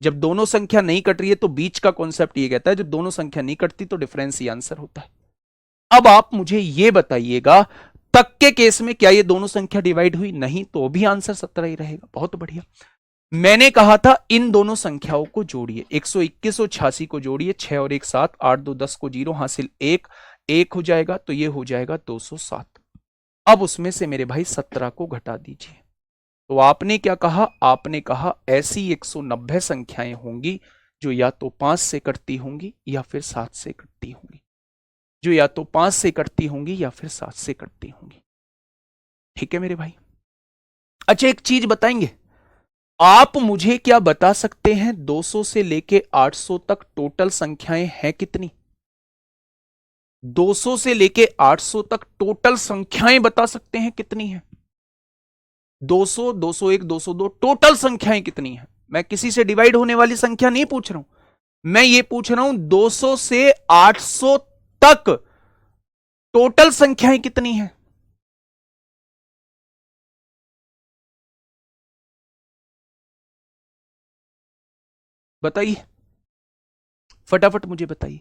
जब दोनों संख्या नहीं कट रही है तो बीच का कॉन्सेप्ट ये कहता है जब दोनों संख्या नहीं कटती तो डिफरेंस ही आंसर होता है। अब आप मुझे ये बताइएगा, तक के केस में क्या ये दोनों संख्या डिवाइड हुई? नहीं, तो भी आंसर 17 ही रहेगा। बहुत बढ़िया। मैंने कहा था इन दोनों संख्याओं को जोड़िए, 121 और 86 को जोड़िए, 6 और 1 7, 8 2 10 को 0, हासिल 1 1 हो जाएगा, तो ये हो जाएगा 207। अब उसमें से मेरे भाई 17 को घटा दीजिए। तो आपने क्या कहा? आपने कहा ऐसी 190 संख्याएं होंगी जो या तो 5 से कटती होंगी या फिर 7 से कटती होंगी, जो या तो 5 से कटती होंगी या फिर 7 से कटती होंगी। ठीक है मेरे भाई। अच्छा, एक चीज बताएंगे, आप मुझे क्या बता सकते हैं 200 से लेके 800 तक टोटल संख्याएं हैं कितनी? 200 से लेके 800 तक टोटल संख्याएं बता सकते हैं कितनी हैं? 200, 201, 202 टोटल संख्याएं कितनी हैं? मैं किसी से डिवाइड होने वाली संख्या नहीं पूछ रहा हूं, मैं ये पूछ रहा हूं 200 से 800 तक टोटल संख्याएं कितनी हैं? बताइए, फटाफट मुझे बताइए।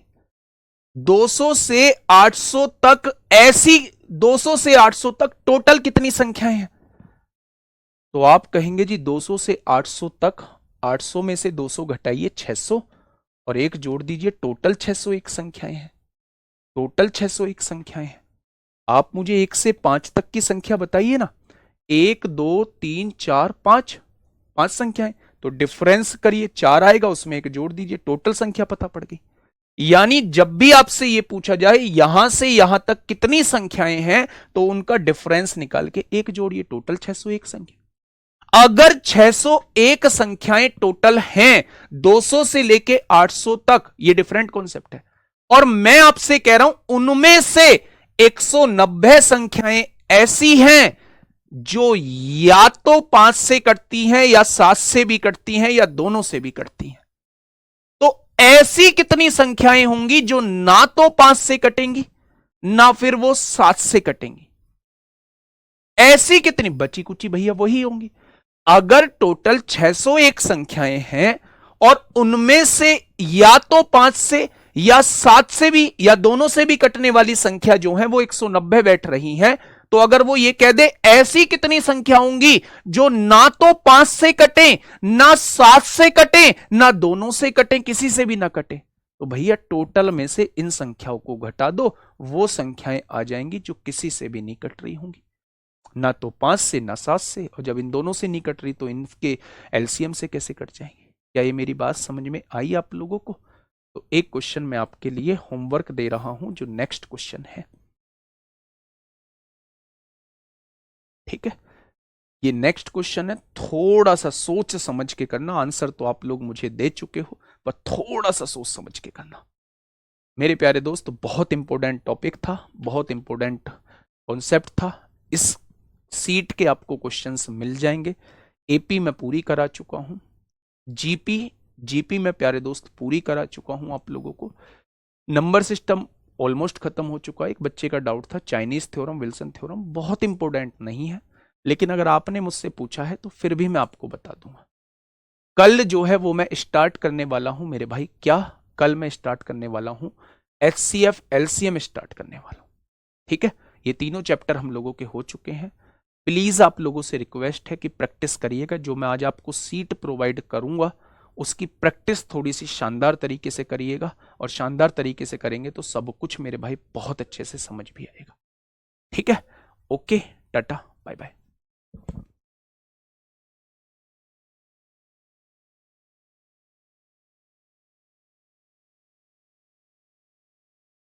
200 से 800 तक ऐसी 200 से 800 तक टोटल कितनी संख्याएं हैं? तो आप कहेंगे जी 200 से 800 तक, 800 में से 200 घटाइए 600 और एक जोड़ दीजिए, टोटल 601 संख्याएं हैं। टोटल 601 संख्याएं हैं। आप मुझे 1 से 5 तक की संख्या बताइए ना। 1 2 3 4 5, 5 संख्याएं। तो डिफरेंस करिए, 4 आएगा, उसमें एक जोड़ दीजिए, टोटल संख्या पता पड़ गई। यानी जब भी आपसे यह पूछा जाए यहां से यहां तक कितनी संख्याएं हैं तो उनका डिफरेंस निकाल के एक जोड़िए, टोटल 601 संख्या। अगर 601 संख्याएं टोटल हैं 200 से लेके 800 तक, ये डिफरेंट कॉन्सेप्ट है, और मैं आपसे कह रहा हूं उनमें से 190 संख्याएं ऐसी हैं जो या तो 5 से कटती हैं या 7 से भी कटती हैं या दोनों से भी कटती हैं। तो ऐसी कितनी संख्याएं होंगी जो ना तो 5 से कटेंगी ना फिर वो 7 से कटेंगी? ऐसी कितनी? बची कुची भैया वही होंगी। अगर टोटल 601 संख्याएं हैं और उनमें से या तो 5 से या 7 से भी या दोनों से भी कटने वाली संख्या जो है वो 190 बैठ रही है, तो अगर वो ये कह दे ऐसी कितनी संख्या होंगी जो ना तो 5 से कटे ना 7 से कटे ना दोनों से कटे, किसी से भी ना कटे, तो भैया टोटल में से इन संख्याओं को घटा दो, वो संख्याएं आ जाएंगी जो किसी से भी नहीं कट रही होंगी, ना तो 5 से ना 7 से। और जब इन दोनों से नहीं कट रही तो इनके एलसीएम से कैसे कट जाएंगे? क्या ये मेरी बात समझ में आई आप लोगों को? तो एक क्वेश्चन मैं आपके लिए होमवर्क दे रहा हूं जो नेक्स्ट क्वेश्चन है। ठीक है, ये नेक्स्ट क्वेश्चन है, थोड़ा सा सोच समझ के करना। आंसर तो आप लोग मुझे दे चुके हो, पर थोड़ा सा सोच समझ के करना मेरे प्यारे दोस्त। बहुत इंपॉर्टेंट टॉपिक था, बहुत इंपॉर्टेंट कॉन्सेप्ट था। इस सीट के आपको क्वेश्चंस मिल जाएंगे। एपी मैं पूरी करा चुका हूं, जीपी जीपी में प्यारे दोस्त पूरी करा चुका हूं आप लोगों को। नंबर सिस्टम ऑलमोस्ट खत्म हो चुका है। एक बच्चे का डाउट था चाइनीज थ्योरम, विल्सन थ्योरम, बहुत इंपॉर्टेंट नहीं है, लेकिन अगर आपने मुझसे पूछा है तो फिर भी मैं आपको बता दूंगा। कल जो है वो मैं स्टार्ट करने वाला हूं मेरे भाई। क्या? कल मैं स्टार्ट करने वाला हूं HCF LCM स्टार्ट करने वाला हूं। ठीक है, ये तीनों चैप्टर हम लोगों के हो चुके हैं। प्लीज आप लोगों से रिक्वेस्ट है कि प्रैक्टिस करिएगा। जो मैं आज आपको सीट प्रोवाइड करूंगा उसकी प्रैक्टिस थोड़ी सी शानदार तरीके से करिएगा, और शानदार तरीके से करेंगे तो सब कुछ मेरे भाई बहुत अच्छे से समझ भी आएगा। ठीक है, ओके, टाटा, बाय बाय।